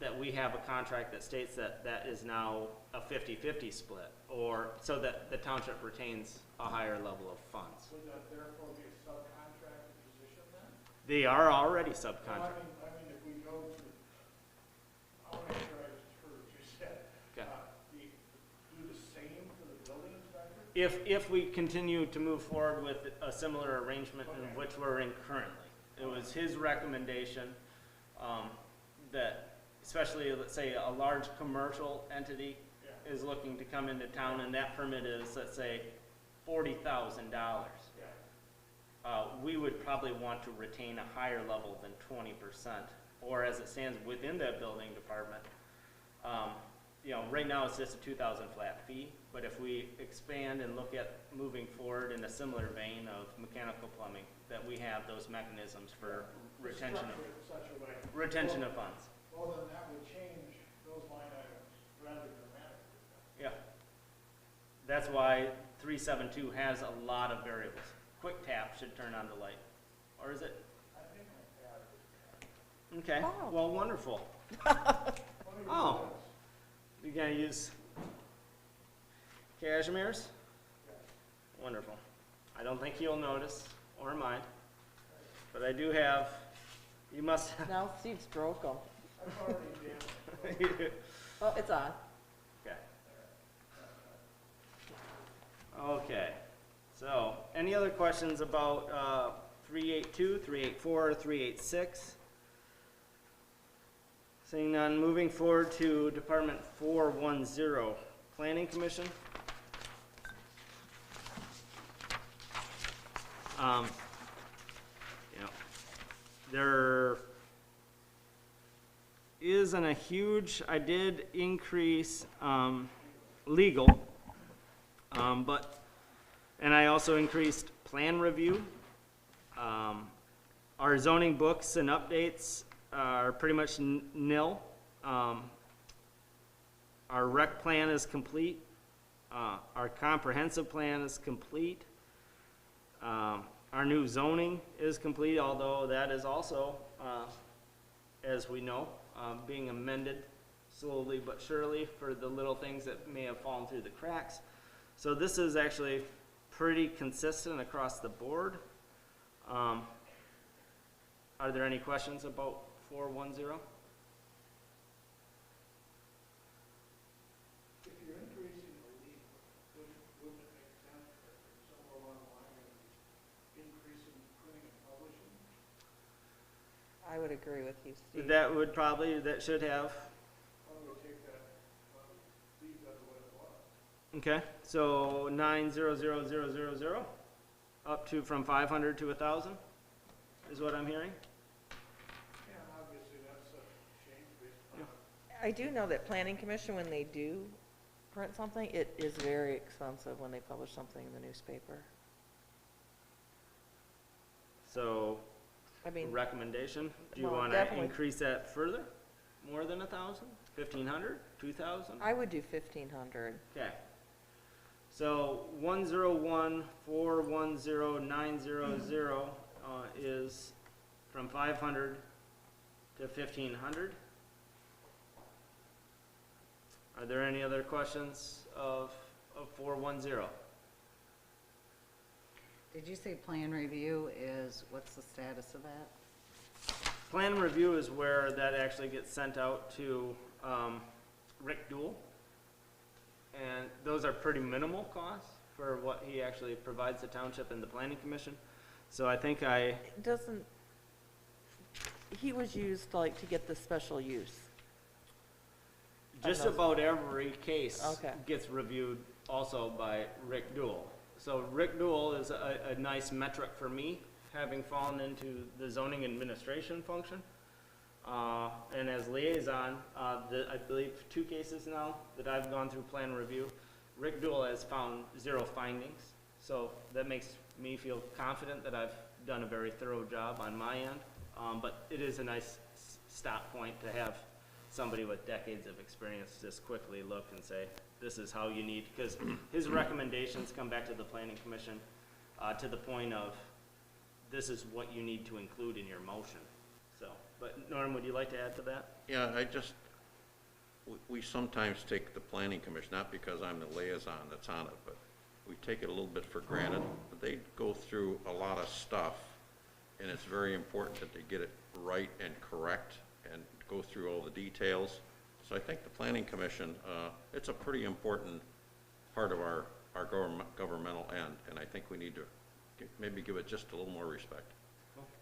that we have a contract that states that that is now a 50-50 split, or so that the township retains a higher level of funds.
Would that therefore be a subcontracted position then?
They are already
Well,
subcontracted.
I mean, if we go to, I want to make sure I just heard what you said.
Okay.
Do the same for the building inspector?
If we continue to move forward with a similar arrangement in which we're in currently. It was his recommendation that, especially, let's say, a large commercial entity is looking to come into town, and that permit is, let's say, $40,000. We would probably want to retain a higher level than 20%, or as it stands within that building department. You know, right now it's just a $2,000 flat fee, but if we expand and look at moving forward in a similar vein of mechanical plumbing, that we have those mechanisms for retention
Structure it in such a way.
of funds.
Well, then that would change those line items rather dramatically.
Yeah. That's why 372 has a lot of variables. Quick tap should turn on the light. Or is it?
I think my dad is.
Okay,
Oh.
well, wonderful. Oh, you gonna use Cashmere's? Wonderful. I don't think you'll notice or mind, but I do have, you must have.
Now Steve's broke them.
I've already damaged.
Oh, it's on.
Okay. Okay, so, any other questions about 382, 384, 386? Seeing none, moving forward to Department 410, Planning Commission. You know, there isn't a huge, I did increase legal, but And I also increased plan review. Our zoning books and updates are pretty much nil. Our rec plan is complete. Our comprehensive plan is complete. Our new zoning is complete, although that is also, as we know, being amended slowly but surely for the little things that may have fallen through the cracks. So this is actually pretty consistent across the board. Are there any questions about 410?
If you're increasing the lead, wouldn't it make sense that somewhere along the line you're increasing printing and publishing?
I would agree with you, Steve.
That should have.
Why don't we take that, leave that the way it was?
Okay, so 900000 up to from 500 to 1,000 is what I'm hearing.
Yeah, obviously that's a change based on.
I do know that planning commission, when they do print something, it is very expensive when they publish something in the newspaper.
So
I mean,
recommendation, do you
well,
want to
definitely.
increase that further? More than 1,000? 1,500? 2,000?
I would do 1,500.
Okay. So 101410900 is from 500 to 1,500. Are there any other questions of 410?
Did you say plan review is, what's the status of that?
Plan review is where that actually gets sent out to Rick Dool. And those are pretty minimal costs for what he actually provides the township and the planning commission. So I think
Doesn't, he was used like to get the special use.
just
those.
about every case
Okay.
gets reviewed also by Rick Dool. So Rick Dool is a nice metric for me, having fallen into the zoning administration function. And as liaison, I believe 2 cases now that I've gone through plan review, Rick Dool has found 0 findings. So that makes me feel confident that I've done a very thorough job on my end. But it is a nice stop point to have somebody with decades of experience just quickly look and say, this is how you need, because his recommendations come back to the planning commission to the point of, this is what you need to include in your motion. So, but Norm, would you like to add to that?
Yeah, we sometimes take the planning commission, not because I'm the liaison that's on it, but we take it a little bit for granted. But they go through a lot of stuff, and it's very important that they get it right and correct and go through all the details. So I think the planning commission, it's a pretty important part of our governmental end, and I think we need to maybe give it just a little more respect.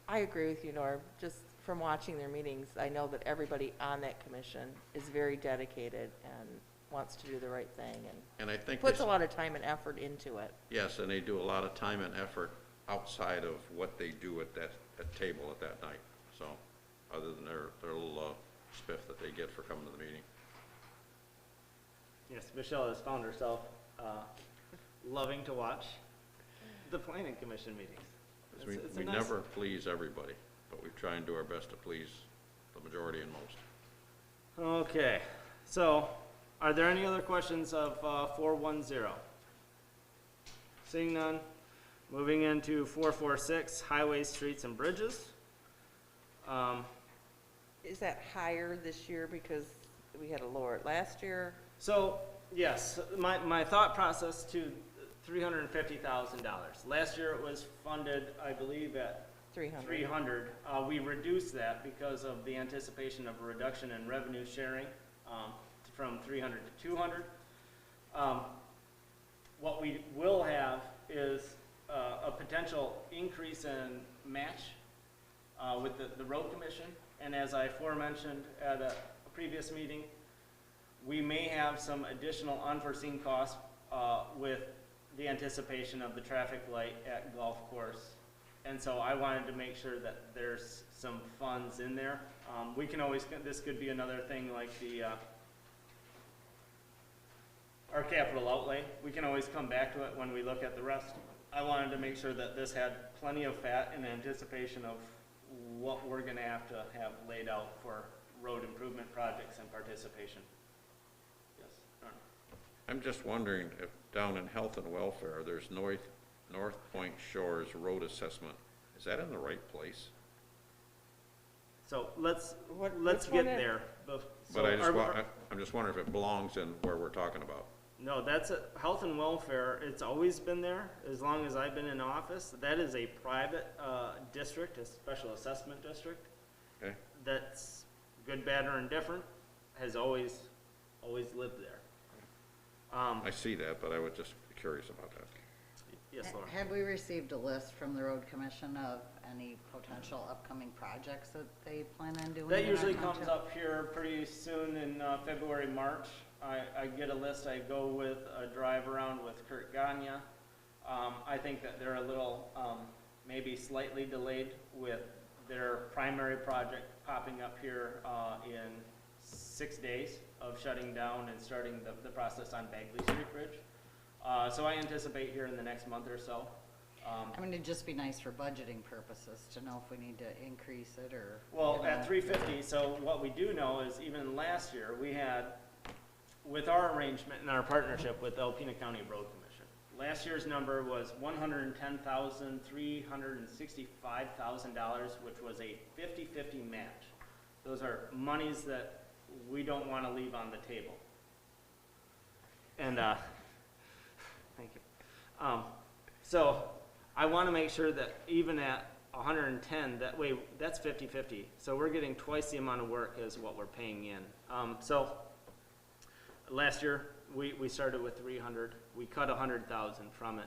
I agree with you, Norm. Just from watching their meetings, I know that everybody on that commission is very dedicated and wants to do the right thing
And I think
puts
they-
a lot of time and effort into it.
Yes, and they do a lot of time and effort outside of what they do at that table at that night. So, other than their little spiff that they get for coming to the meeting.
Yes, Michelle has found herself loving to watch the planning commission meetings.
'Cause
It's a
we
nice-
never please everybody, but we try and do our best to please the majority and most.
Okay, so are there any other questions of 410? Seeing none, moving into 446, highways, streets, and bridges.
Is that higher this year because we had to lower it last year?
So, yes, my thought process to $350,000. Last year it was funded, I believe, at
300.
300. We reduced that because of the anticipation of a reduction in revenue sharing from 300 to 200. What we will have is a potential increase in match with the road commission. And as I aforementioned at a previous meeting, we may have some additional unforeseen costs with the anticipation of the traffic light at golf course. And so I wanted to make sure that there's some funds in there. We can always, this could be another thing like our capital outlay. We can always come back to it when we look at the rest. I wanted to make sure that this had plenty of fat in anticipation of what we're gonna have to have laid out for road improvement projects and participation. Yes, Norm?
I'm just wondering if down in health and welfare, there's North Point Shores Road Assessment. Is that in the right place?
So let's
What-
get
which one is-
there.
But I'm just wondering if it belongs in where we're talking about.
No, that's health and welfare. It's always been there as long as I've been in office. That is a private district, a special assessment district.
Okay?
That's good, bad, or indifferent. Has always lived there.
I see that, but I was just curious about that.
Yes, Laura.
Have we received a list from the road commission of any potential upcoming projects that they plan on doing?
That
in our
usually comes
township?
up here pretty soon in February, March. I get a list, I go with a drive around with Kurt Gagne. I think that they're a little, maybe slightly delayed with their primary project popping up here in 6 days of shutting down and starting the process on Bagley Street Bridge. So I anticipate here in the next month or so.
I mean, it'd just be nice for budgeting purposes to know if we need to increase it or.
Well,
you know.
at 350, so what we do know is even last year, we had, with our arrangement and our partnership with the Alpena County Road Commission, last year's number was $110,365,000, which was a 50-50 match. Those are monies that we don't want to leave on the table. And, thank you. So I want to make sure that even at 110, that way, that's 50-50. So we're getting twice the amount of work as what we're paying in. So last year, we started with 300. We cut 100,000 from it.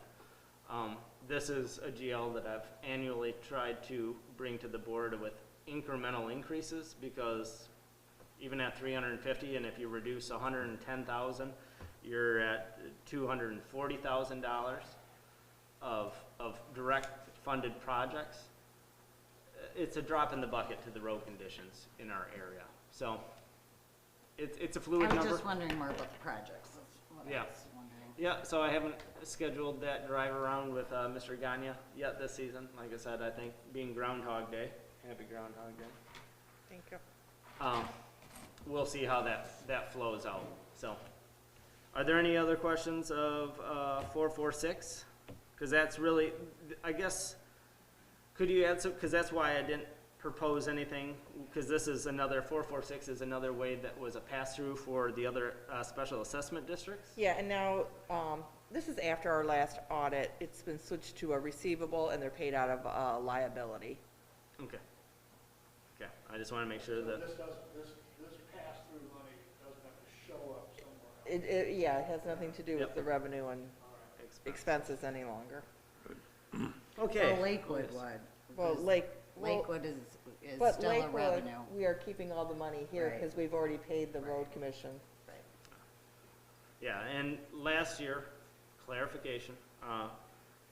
This is a GL that I've annually tried to bring to the board with incremental increases, because even at 350, and if you reduce 110,000, you're at $240,000 of direct funded projects. It's a drop in the bucket to the road conditions in our area. So it's a fluid
I
number.
was just wondering more about the projects, that's what
Yeah.
I was wondering.
Yeah, so I haven't scheduled that drive around with Mr. Gagne yet this season. Like I said, I think being Groundhog Day, happy Groundhog Day.
Thank you.
We'll see how that flows out. So, are there any other questions of 446? Because that's really, I guess, could you add some, because that's why I didn't propose anything, because this is another, 446 is another way that was a pass-through for the other special assessment districts?
Yeah, and now, this is after our last audit. It's been switched to a receivable, and they're paid out of liability.
Okay. Okay, I just want to make sure
So
that,
this pass-through money doesn't have to show up somewhere else.
Yeah, it has nothing to do with
Yep.
the revenue and expenses any longer.
okay.
Well, Lakewood would.
Well,
because
well,
Lakewood is
but
still a
Lakewood,
revenue.
we are keeping all the money here
Right.
because we've already paid the road commission.
Yeah, and last year, clarification,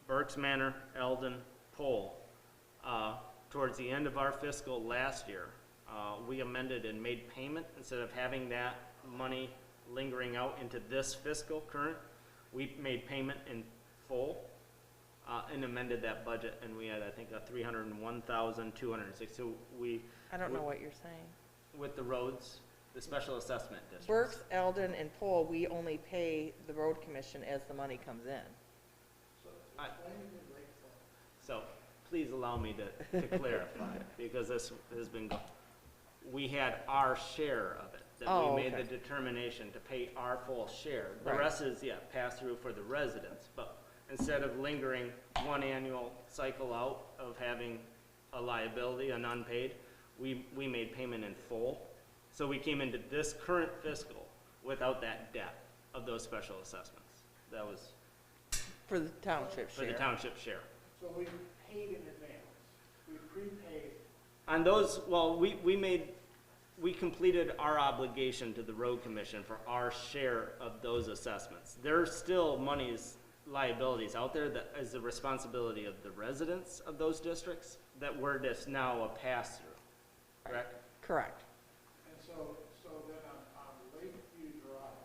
Burks Manor, Eldon, Pole, towards the end of our fiscal last year, we amended and made payment, instead of having that money lingering out into this fiscal current, we made payment in full, and amended that budget, and we had, I think, a 301,206, so
I don't know what you're saying.
with the roads, the special assessment districts.
Burks, Eldon, and Pole, we only pay the road commission as the money comes in.
So, please allow me to clarify, because this has been, we had our share of it, that
Oh,
we made
okay.
the determination to pay our full share. The
Right.
rest is, yeah, pass through for the residents, but instead of lingering one annual cycle out of having a liability, an unpaid, we made payment in full. So we came into this current fiscal without that debt of those special assessments. That was
For the township
for the
share.
township share.
So we paid in advance, we prepaid,
On those, well, we completed our obligation to the road commission for our share of those assessments. There's still monies, liabilities out there that is the responsibility of the residents of those districts that we're just now a pass-through, correct?
Correct.
and so then on Lakeview Drive,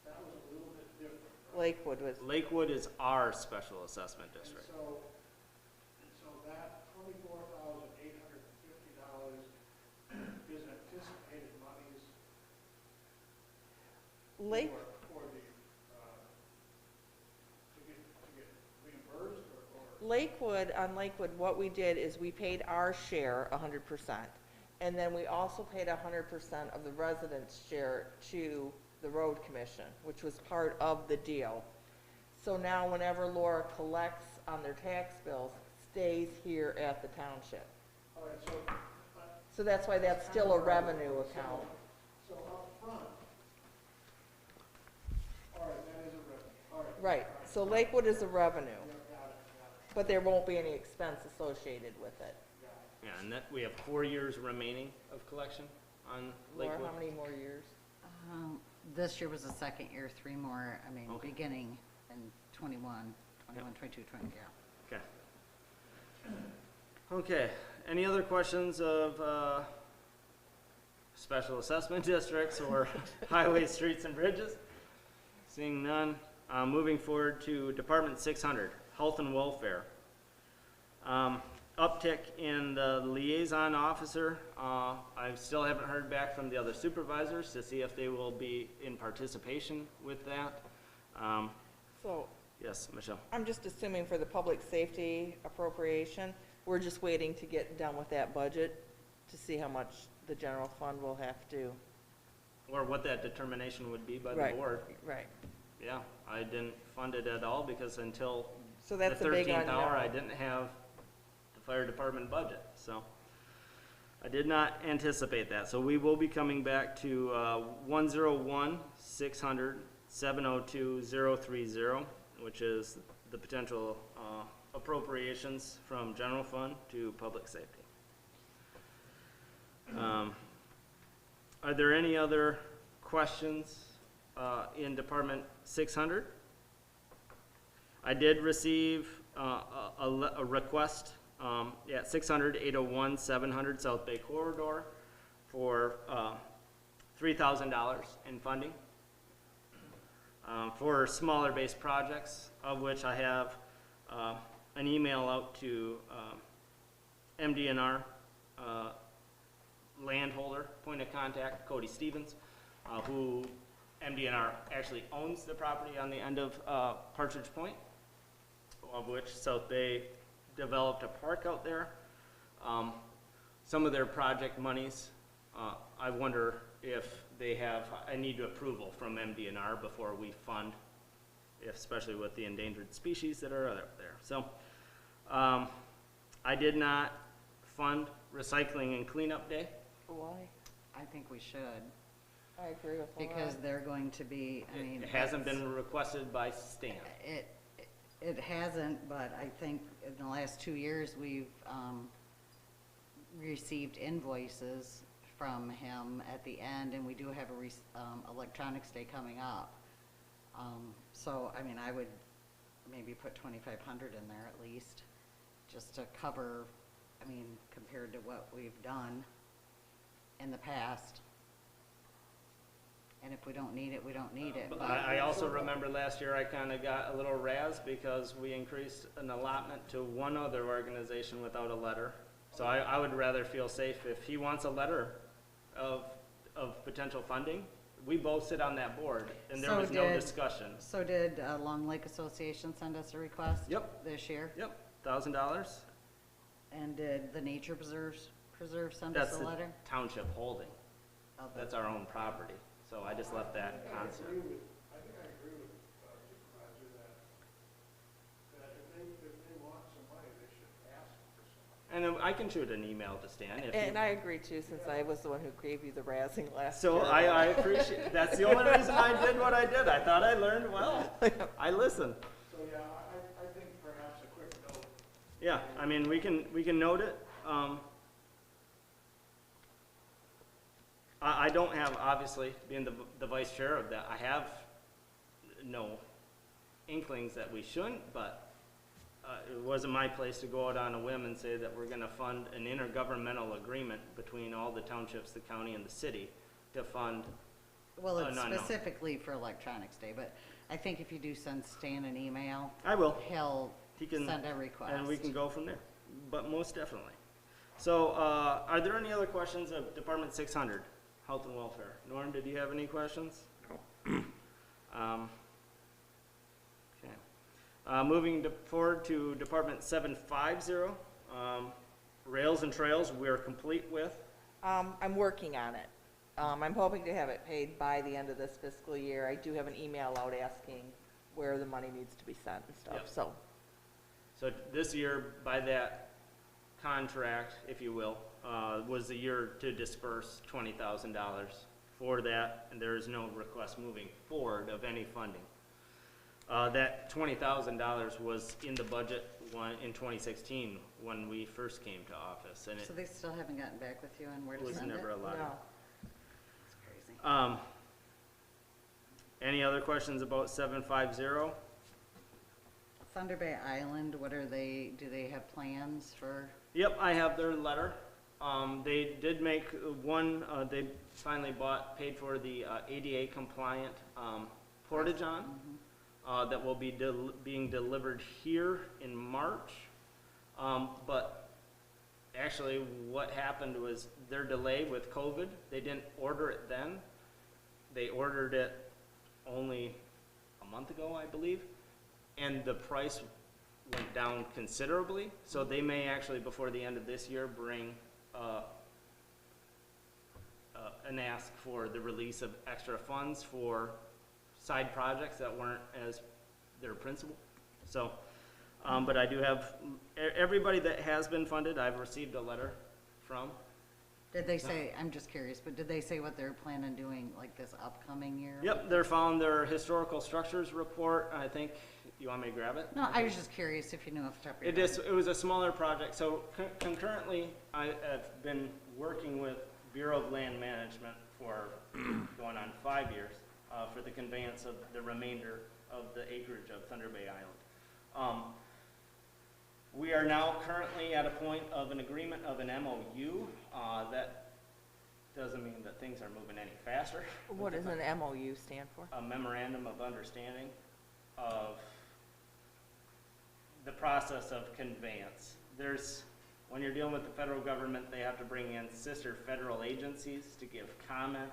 that was a little bit different.
Lakewood was,
Lakewood is our special assessment
And
district.
so that $24,850 is anticipated monies
Lake,
for the, to get reimbursed or?
Lakewood, on Lakewood, what we did is we paid our share 100%. And then we also paid 100% of the residents' share to the road commission, which was part of the deal. So now whenever Laura collects on their tax bills, stays here at the township.
All right, so.
So that's why that's still a revenue account.
So up front, all right, that is a revenue, all right.
Right, so Lakewood is a revenue,
Yeah, got it,
but there won't be any expense associated with it.
got it.
Yeah, and that, we have 4 years remaining of collection on
Laura,
Lakewood.
how many more years?
This year was the second year, 3 more,
Okay.
beginning in 21, 22, 20, yeah.
Okay. Okay, any other questions of, special assessment districts or highways, streets, and bridges? Seeing none, moving forward to Department 600, Health and Welfare. Uptick in the liaison officer. I still haven't heard back from the other supervisors to see if they will be in participation with that.
So
Yes, Michelle?
I'm just assuming for the public safety appropriation, we're just waiting to get done with that budget to see how much the general fund will have to.
Or what that determination would be by the
Right,
board.
right.
Yeah, I didn't fund it at all because until
So
the
that's a big
13th hour, I
unknown.
didn't have the fire department budget, so. I did not anticipate that, so we will be coming back to 101-600-702-030, which is the potential appropriations from general fund to public safety. Are there any other questions in Department 600? I did receive a request at 600-801-700 South Bay Corridor for $3,000 in funding for smaller based projects, of which I have an email out to MDNR landholder, point of contact, Cody Stevens, who MDNR actually owns the property on the end of Partridge Point, of which South Bay developed a park out there. Some of their project monies, I wonder if they have, I need approval from MDNR before we fund, especially with the endangered species that are out there. So I did not fund recycling and cleanup day.
Why?
I think we should,
I agree with Laura.
because they're going to be, I mean.
It hasn't
that's-
been requested by Stan.
It hasn't, but I think in the last 2 years, we've received invoices from him at the end, and we do have a electronics day coming up. So, I mean, I would maybe put 2,500 in there at least, just to cover, I mean, compared to what we've done in the past. And if we don't need it, we don't need it.
But
But
I also remember last year I kind of got a little razz because we increased an allotment to one other organization without a letter. So I would rather feel safe if he wants a letter of potential funding. We both sit on that board and there
So
was no
did-
discussion.
So did Long Lake Association send us a request?
Yep.
This year?
Yep, $1,000.
And did the Nature Preserve send
That's
us a
the
letter?
township holding.
Of the-
That's our own property. So I just left that concept.
I think I agree with Supervisor that if they want some money, they should ask for some money.
And then I can shoot an email to Stan if
And
you.
I agree too, since I was the one who gave you the razzing last
So
year.
I appreciate, that's the only reason I did what I did. I thought I learned well. I listened.
So, yeah, I think perhaps a quick note.
Yeah, I mean, we can note it. I don't have, obviously, being the vice chair of that, I have no inklings that we shouldn't, but it wasn't my place to go out on a whim and say that we're gonna fund an intergovernmental agreement between all the townships, the county, and the city to fund.
Well, it's
no.
specifically for Electronics Day, but, I think if you do send Stan an email,
I will.
he'll
He can
send a request.
And we can go from there, but most definitely. So, are there any other questions of Department 600, Health and Welfare? Norm, did you have any questions?
No.
Okay. Moving forward to Department 750, Rails and Trails, we're complete with.
I'm working on it. I'm hoping to have it paid by the end of this fiscal year. I do have an email out asking where the money needs to be sent and stuff,
Yep.
so.
So this year, by that contract, if you will, was the year to disperse $20,000 for that, and there is no request moving forward of any funding. That $20,000 was in the budget in 2016 when we first came to office, and
So they still haven't gotten back with you on where
it
to
was
send it?
never allotted.
No.
It's crazy.
Any other questions about 750?
Thunder Bay Island, what are they, do they have plans for?
Yep, I have their letter. They did make one, they finally paid for the ADA compliant porta-john that will be being delivered here in March. But actually what happened was their delay with COVID, they didn't order it then. They ordered it only a month ago, I believe, and the price went down considerably. So they may actually, before the end of this year, bring an ask for the release of extra funds for side projects that weren't as their principal. So, but I do have, everybody that has been funded, I've received a letter from.
Did they say, I'm just curious, but did they say what they're planning on doing like this upcoming year?
Yep, they're following their historical structures report. I think, you want me to grab it?
No, I was just curious if you knew off the top of your head.
It was a smaller project, so concurrently, I have been working with Bureau of Land Management for going on 5 years for the conveyance of the remainder of the acreage of Thunder Bay Island. We are now currently at a point of an agreement of an MOU. That doesn't mean that things are moving any faster.
What does an MOU stand for?
A memorandum of understanding of the process of conveyance. When you're dealing with the federal government, they have to bring in sister federal agencies to give comment.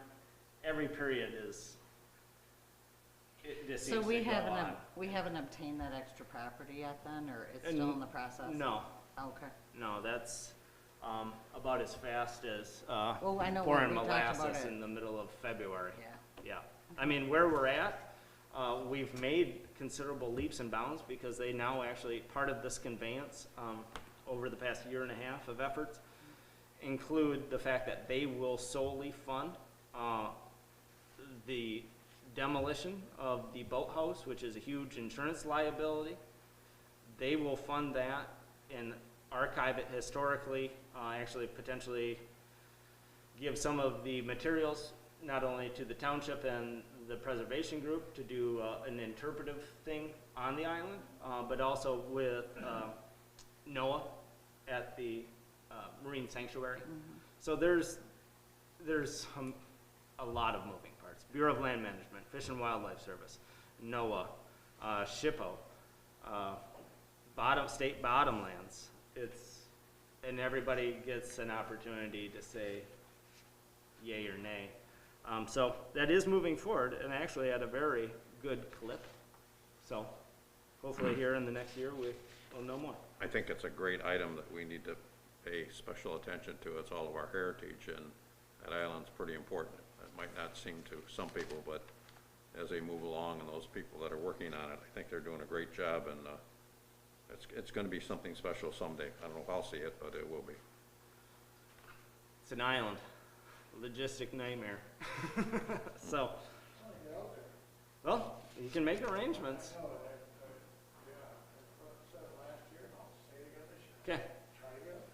Every period it just
So
seems
we
to go
haven't,
on.
we haven't obtained that extra property yet then, or it's still in the process?
No,
Okay.
no, that's about as fast as
Well, I know
pouring
we talked about
molasses
it.
in the middle of February.
Yeah.
Yeah, I mean, where we're at, we've made considerable leaps and bounds because they now actually, part of this conveyance over the past year and a half of efforts include the fact that they will solely fund the demolition of the boathouse, which is a huge insurance liability. They will fund that and archive it historically, actually potentially give some of the materials not only to the township and the preservation group to do an interpretive thing on the island, but also with NOAA at the Marine Sanctuary. So there's a lot of moving parts. Bureau of Land Management, Fish and Wildlife Service, NOAA, SHPO, state bottomlands. And everybody gets an opportunity to say yay or nay. So that is moving forward, and actually at a very good clip. So hopefully here in the next year we'll know more.
I think it's a great item that we need to pay special attention to. It's all of our heritage, and that island's pretty important. It might not seem to some people, but as they move along and those people that are working on it, I think they're doing a great job, and it's going to be something special someday. I don't know if I'll see it, but it will be.
It's an island, logistic nightmare. So, well, you can make arrangements.
No, I said it last year, and I'll say it again this year.
Okay,
Try to get up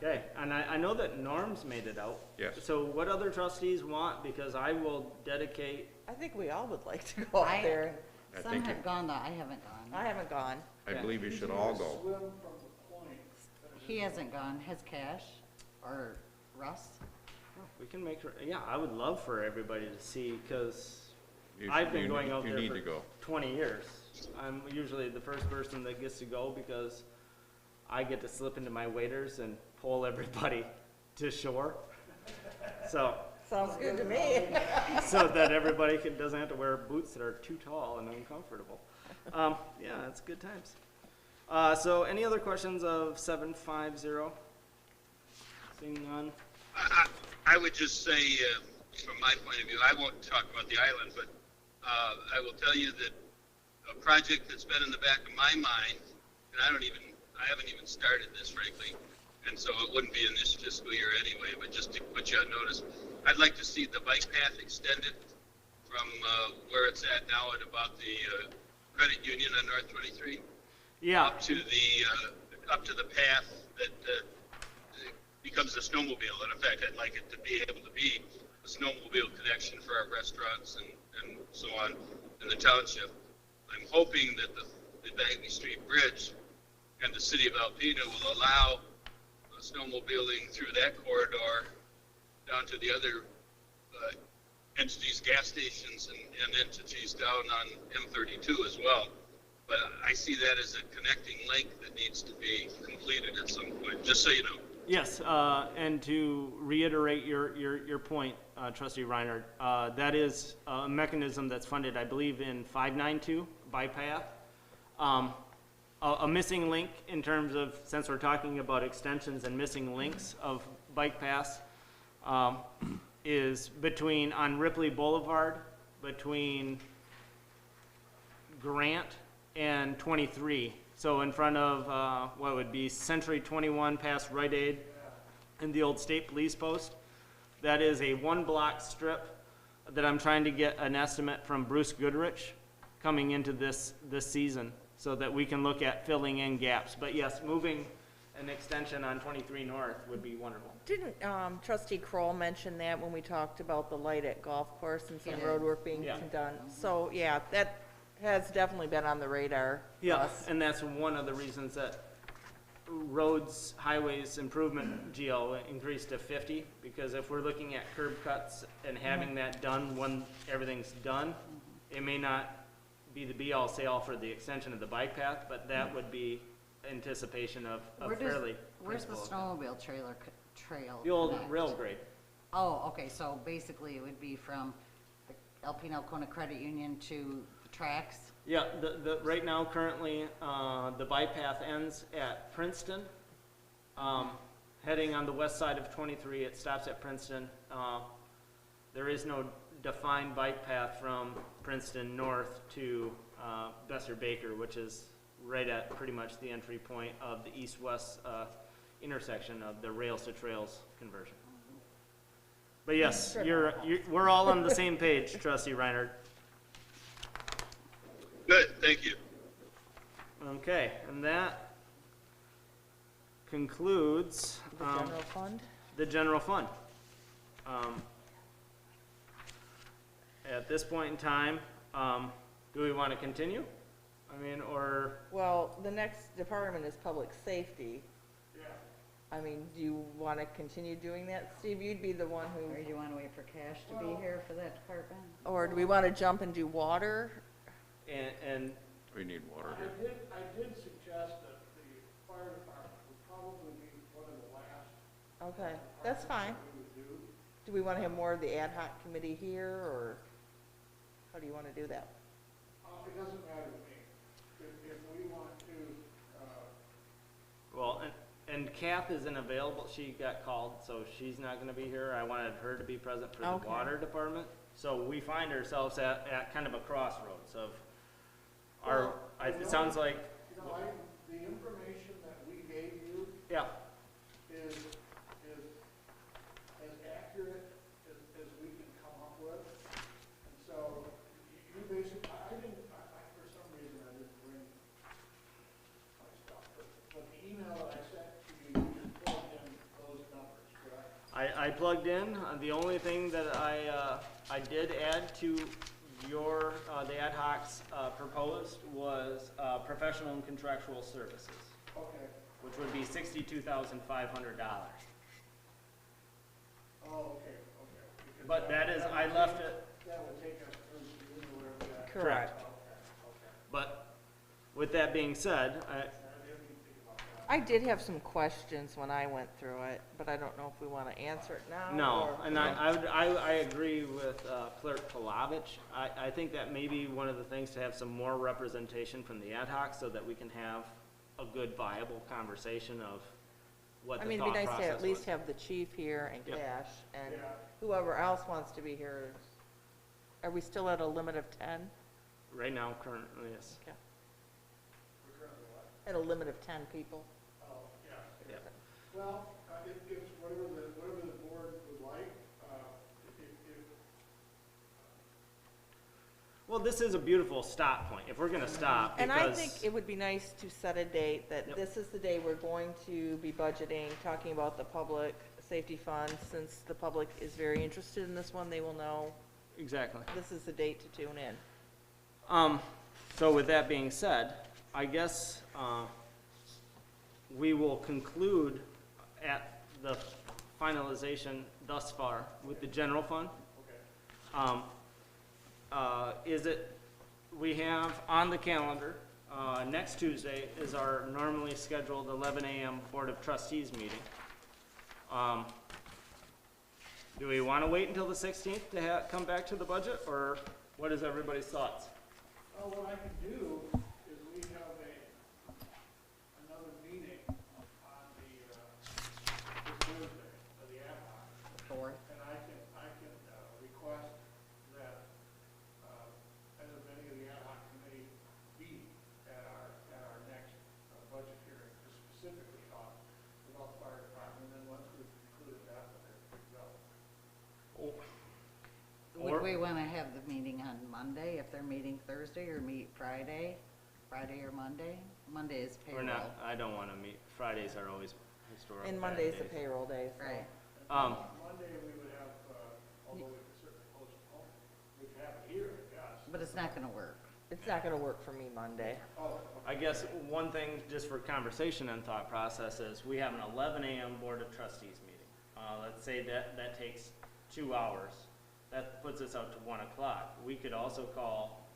there.
okay, and I know that Norm's made it out.
Yes.
So what other trustees want, because I will dedicate,
I think we all would like to go out there.
I
Some
think
have
it-
gone, though, I haven't gone.
I haven't gone.
I
Yeah.
believe you should all go.
Swim from the point.
He hasn't gone. Has Cash or Russ?
we can make, yeah, I would love for everybody to see, because I've been going out
You
there
need
for
to go.
20 years. I'm usually the first person that gets to go because I get to slip into my waders and pull everybody to shore. So,
Sounds good to me.
so that everybody doesn't have to wear boots that are too tall and uncomfortable. Yeah, it's good times. So any other questions of 750? Seeing none.
I would just say, from my point of view, I won't talk about the island, but I will tell you that a project that's been in the back of my mind, and I haven't even started this, frankly, and so it wouldn't be in this fiscal year anyway, but just to put you on notice, I'd like to see the bike path extended from where it's at now at about the credit union on North 23
Yeah,
up to the path that becomes a snowmobile. And in fact, I'd like it to be able to be a snowmobile connection for our restaurants and so on in the township. I'm hoping that the Bagley Street Bridge and the city of Alpena will allow snowmobiling through that corridor down to the other entities, gas stations, and entities down on M32 as well. But I see that as a connecting link that needs to be completed at some point, just so you know.
yes, and to reiterate your point, Trustee Reinhardt, that is a mechanism that's funded, I believe, in 592 bike path. A missing link in terms of, since we're talking about extensions and missing links of bike paths, is between, on Ripley Boulevard, between Grant and 23. So in front of, what would be Century 21 past Rite Aid and the old state police post. That is a 1-block strip that I'm trying to get an estimate from Bruce Goodrich coming into this season so that we can look at filling in gaps. But yes, moving an extension on 23 North would be wonderful.
Didn't Trustee Kroll mention that when we talked about the light at golf course and some
did.
road work being
Yeah.
done? So, yeah, that has definitely been on the radar for
Yeah,
us.
and that's one of the reasons that roads, highways improvement GL increased to 50, because if we're looking at curb cuts and having that done when everything's done, it may not be the be-all, say-all for the extension of the bike path, but that would be anticipation of fairly
Where's the
principal.
snowmobile trail?
The old
connect?
rail grade.
Oh, okay, so basically it would be from the Alpena Alcona Credit Union to the tracks?
Yeah, right now, currently, the bike path ends at Princeton. Heading on the west side of 23, it stops at Princeton. There is no defined bike path from Princeton north to Besser Baker, which is right at pretty much the entry point of the east-west intersection of the rails to trails conversion. But yes, we're all on the same page, Trustee Reinhardt.
Good, thank you.
Okay, and that concludes
The general fund?
the general fund. At this point in time, do we want to continue? I mean, or,
Well, the next department is public safety.
Yeah.
I mean, do you want to continue doing that? Steve, you'd be the one
Or
who,
do you wanna wait for Cash to be here for that department?
or do we want to jump and do water?
and
We need water
I
here.
did suggest that the fire department would probably be one of the last
Okay, that's fine.
we would do.
Do we want to have more of the ad hoc committee here, or how do you want to do that?
It doesn't matter to me. If we want to,
well, and Kath isn't available. She got called, so she's not going to be here. I wanted her to be present for the
Okay.
water department. So we find ourselves at kind of a crossroads of it sounds like,
you know, the information that we gave you
yeah,
is as accurate as we can come up with. And so you basically, for some reason I didn't bring my stuff, but the email that I sent to you, you just plugged in those numbers, correct?
I plugged in. The only thing that I did add to your the ad hoc's proposed was professional and contractual services,
Okay.
which would be $62,500.
Oh, okay. Because
But that is, I left it.
That would take us through June
Correct.
But with that being said,
I did have some questions when I went through it, but I don't know if we want to answer it now.
no,
or-
and I agree with Clerk Palovich. I think that may be one of the things to have some more representation from the ad hoc so that we can have a good viable conversation of what
I
the
mean,
thought
it'd be nice to
process
at least
was.
have the chief here and
Yep.
Cash, and
Yeah.
whoever else wants to be here. Are we still at a limit of 10?
Right now, currently, yes.
Okay.
We're currently what?
At a limit of 10 people?
Oh, yeah.
Yeah.
Well, it's whatever the board would like.
Well, this is a beautiful stop point, if we're gonna stop,
And I
because,
think it would be nice to set a date that
Yep.
this is the day we're going to be budgeting, talking about the public safety fund. Since the public is very interested in this one, they will know
exactly.
this is the date to tune in.
So with that being said, I guess, we will conclude at the finalization thus far with the general fund.
Okay.
We have on the calendar, next Tuesday is our normally scheduled 11 a.m. Board of Trustees meeting. Do we want to wait until the 16th to come back to the budget, or what is everybody's thoughts?
Well, what I can do is we have another meeting on this Thursday of the ad hoc.
Fourth.
And I can request that, as many of the ad hoc committee be at our next budget hearing to specifically talk about the fire department, and then once we've concluded that, then we go.
Would
Or-
we want to have the meeting on Monday if they're meeting Thursday, or meet Friday or Monday? Monday is
We're
payroll.
not, I don't want to meet, Fridays are always historical.
And
bad
Monday's the
days.
payroll day, so.
Right.
Monday, we would have, although we could certainly postpone, we could have it here, I guess.
But it's not going to work.
It's not gonna work for me Monday.
Oh,
I guess one thing, just for conversation and thought process, is we have an 11 a.m. Board of Trustees meeting. Let's say that takes 2 hours. That puts us out to 1 o'clock. We could also call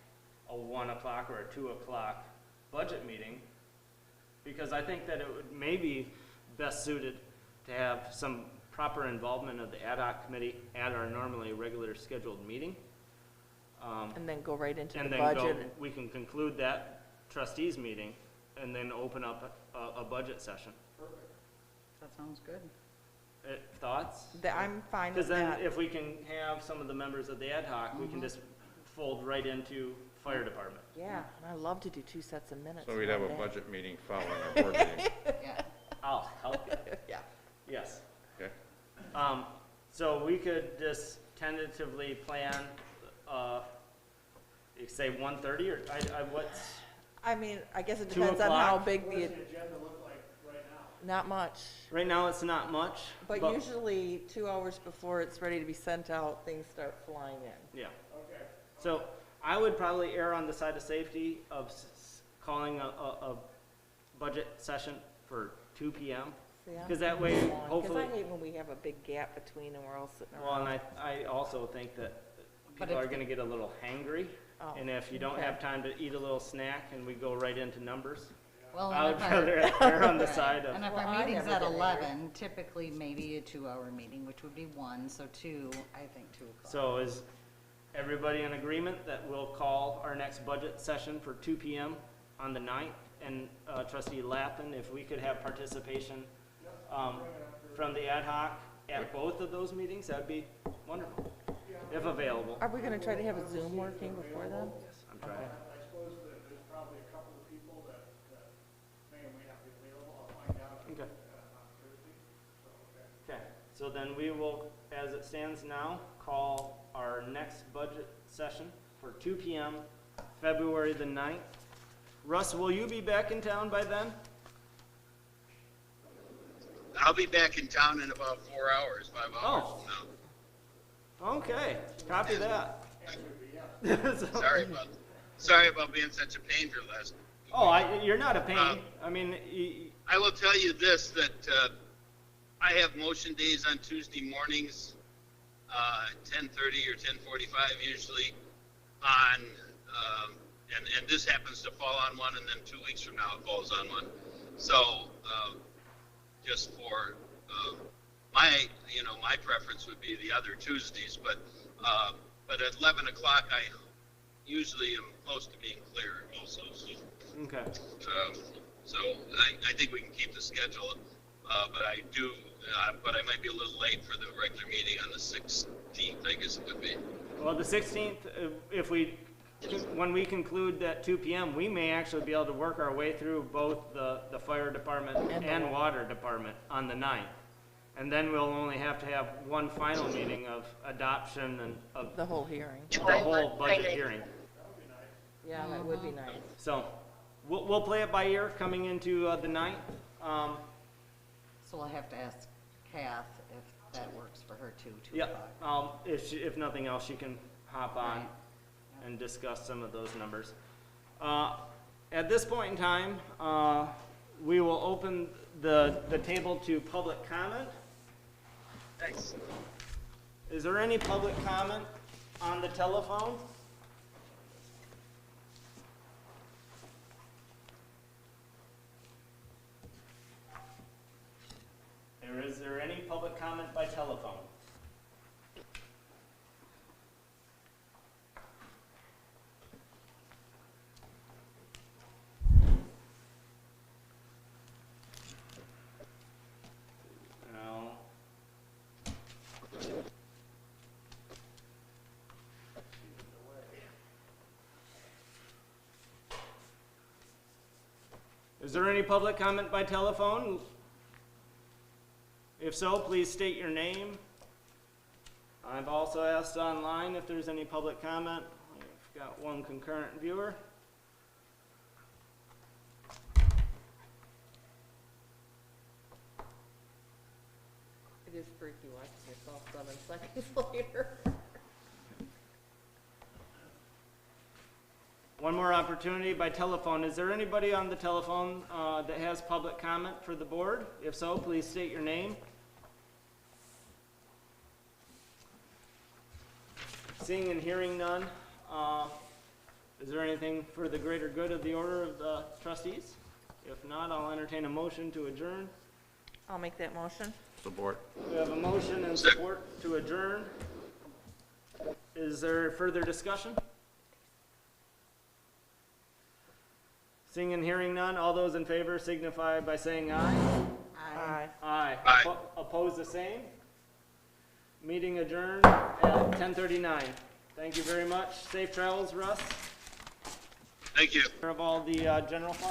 a 1 o'clock or a 2 o'clock budget meeting, because I think that it would maybe best suited to have some proper involvement of the ad hoc committee at our normally regular scheduled meeting.
And then go right into the
And then
budget.
we can conclude that trustees meeting and then open up a budget session.
That sounds good.
Thoughts?
I'm fine
Because
with
then
that.
if we can have some of the members of the ad hoc, we can just fold right into fire department.
Yeah, and I love to do 2 sets of minutes.
So we'd have a
one day.
budget meeting following our board meeting,
Yeah.
I'll help you.
Yeah.
Yes.
okay?
So we could just tentatively plan, you say 1:30 or what's,
I mean, I guess it
2
depends on how
o'clock?
big
what does
the,
the agenda look like right now?
not much.
right now it's not much.
But usually 2 hours before it's ready to be sent out, things start flying in.
Yeah.
Okay.
So I would probably err on the side of safety of calling a budget session for 2 p.m.
See, I'm
'Cause that way,
thinking long,
hopefully-
'cause I hate when we have a big gap between and we're all sitting
Well, and
around.
I also think that
But
people
if
are gonna get a little hangry.
Oh,
And if you don't
okay.
have time to eat a little snack and we go right into numbers,
Well,
I
and
would
if
rather
our,
err on the
Right.
side of,
and if
Well,
our
I
meeting's
never
at
get angry.
11, typically maybe a 2-hour meeting, which would be 1, so 2, I think 2 o'clock.
so is everybody in agreement that we'll call our next budget session for 2 p.m. on the 9th? And trustee Lappin, if we could have participation from the ad hoc at both of those meetings, that'd be wonderful, if available.
Are we gonna try to have a Zoom working before then?
Yes, I'm trying.
I suppose that there's probably a couple of people that may or may not be available. I'll find out
Okay.
on Thursday. So, okay.
Okay, so then we will, as it stands now, call our next budget session for 2 p.m., February the 9th. Russ, will you be back in town by then?
I'll be back in town in about 4 hours, 5 hours
Oh.
from
Okay, copy that. So-
Sorry about being such a pain for the last.
Oh, you're not a pain. I mean,
I will tell you this, that I have motion days on Tuesday mornings, 10:30 or 10:45 usually, on and this happens to fall on one, and then 2 weeks from now it falls on one. So, just for, my preference would be the other Tuesdays, but at 11 o'clock, I usually am close to being clear also, so.
Okay.
So I think we can keep the schedule, but I might be a little late for the regular meeting on the 16th, I guess it would be.
Well, the 16th, when we conclude at 2 p.m., we may actually be able to work our way through both the fire department and water department on the 9th. And then we'll only have to have one final meeting of adoption and of
The whole hearing.
the whole budget hearing.
Yeah, that would be nice.
So we'll play it by ear coming into the 9th.
So we'll have to ask Kath if that works for her too, 2
Yeah,
o'clock.
if nothing else, she can hop on
Right.
and discuss some of those numbers. At this point in time, we will open the table to public comment.
Thanks.
Is there any public comment on the telephone? Or is there any public comment by telephone? No. Is there any public comment by telephone? If so, please state your name. I've also asked online if there's any public comment. I've got one concurrent viewer.
It is freaky watching yourself 7 seconds later.
One more opportunity by telephone. Is there anybody on the telephone that has public comment for the board? If so, please state your name. Seeing and hearing none, is there anything for the greater good of the order of the trustees? If not, I'll entertain a motion to adjourn.
I'll make that motion.
Support.
We have a motion and support to adjourn. Is there further discussion? Seeing and hearing none, all those in favor signify by saying aye.
Aye.
Aye.
Aye.
Oppose the same? Meeting adjourned at 10:39. Thank you very much. Safe travels, Russ.
Thank you.
Of all the general fund.